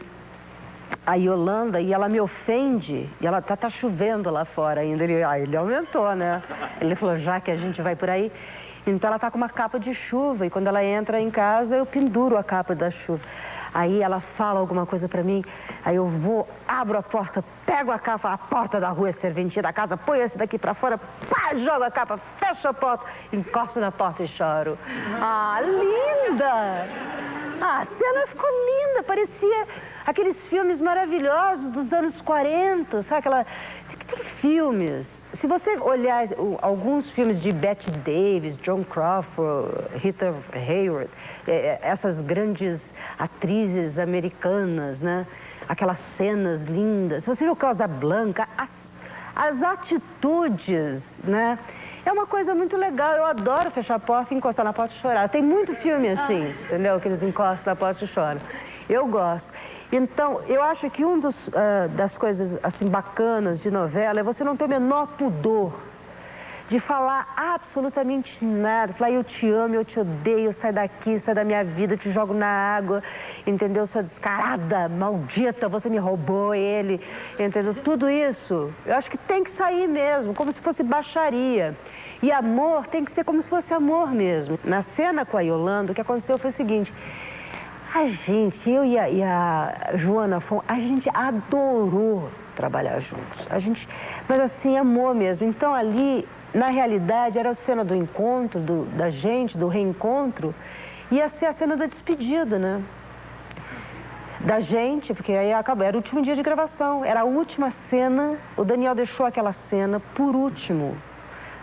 a Yolanda, e ela me ofende, e ela tá chovendo lá fora ainda. Ele aumentou, né? Ele falou, já que a gente vai por aí. Então ela tá com uma capa de chuva, e quando ela entra em casa, eu penduro a capa da chuva. Aí ela fala alguma coisa pra mim, aí eu vou, abro a porta, pego a capa, a porta da rua é serventia da casa, põe esse daqui pra fora, pá, jogo a capa, fecho a porta, encosto na porta e choro. Ah, linda! Ah, a cena ficou linda, parecia aqueles filmes maravilhosos dos anos 40, sabe aquela... Tem filmes... Se você olhar alguns filmes de Bette Davis, Joan Crawford, Rita Hayworth, essas grandes atrizes americanas, né? Aquelas cenas lindas. Se você vê o Casablanca, as atitudes, né? É uma coisa muito legal. Eu adoro fechar a porta e encostar na porta e chorar. Tem muito filme assim, entendeu? Que eles encostam na porta e choram. Eu gosto. Então, eu acho que das coisas assim bacanas de novela é você não ter o menor pudor de falar absolutamente nada. Falar, eu te amo, eu te odeio, sai daqui, sai da minha vida, te jogo na água, entendeu? Sua descarada, maldita, você me roubou ele, entendeu? Tudo isso, eu acho que tem que sair mesmo, como se fosse baixaria. E amor tem que ser como se fosse amor mesmo. Na cena com a Yolanda, o que aconteceu foi o seguinte... A gente, eu e a Joana Fon, a gente adorou trabalhar juntos. Mas assim, amor mesmo. Então ali, na realidade, era a cena do encontro, da gente, do reencontro, ia ser a cena da despedida, né? Da gente, porque aí acabou, era o último dia de gravação, era a última cena, o Daniel deixou aquela cena por último,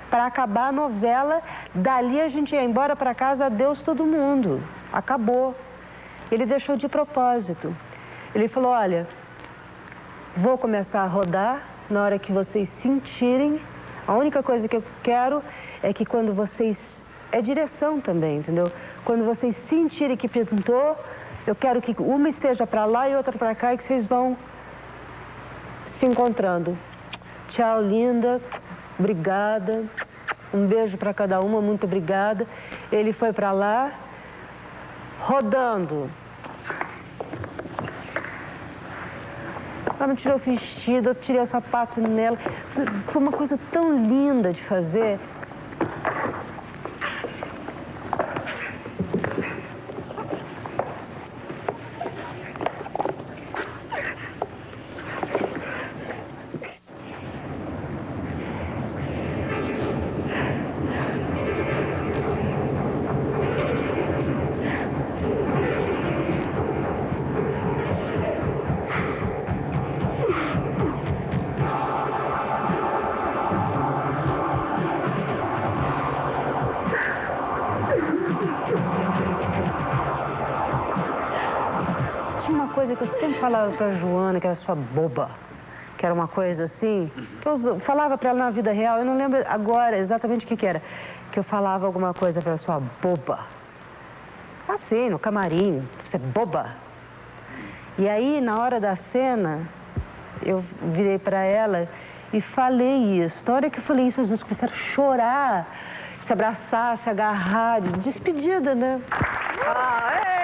para acabar a novela, dali a gente ia embora para casa, adeus todo mundo, acabou. Ele deixou de propósito. Ele falou, olha, vou começar a rodar na hora que vocês sentirem. A única coisa que eu quero é que quando vocês... É direção também, entendeu? Quando vocês sentirem que pintou, eu quero que uma esteja para lá e outra para cá e que vocês vão se encontrando. Tchau, linda. Obrigada. Um beijo para cada uma, muito obrigada. Ele foi para lá, rodando. Ela não tirou o vestido, eu tirei o sapato nela. Foi uma coisa tão linda de fazer. Que eu sempre falava pra Joana, que era sua boba, que era uma coisa assim, que eu falava pra ela na vida real, eu não lembro agora exatamente o que era, que eu falava alguma coisa pra ela, sua boba. Assim, no camarim, você é boba. E aí, na hora da cena, eu virei pra ela e falei isso. Na hora que eu falei isso, as duas começaram a chorar, se abraçar, se agarrar, de despedida, né? Ah, é!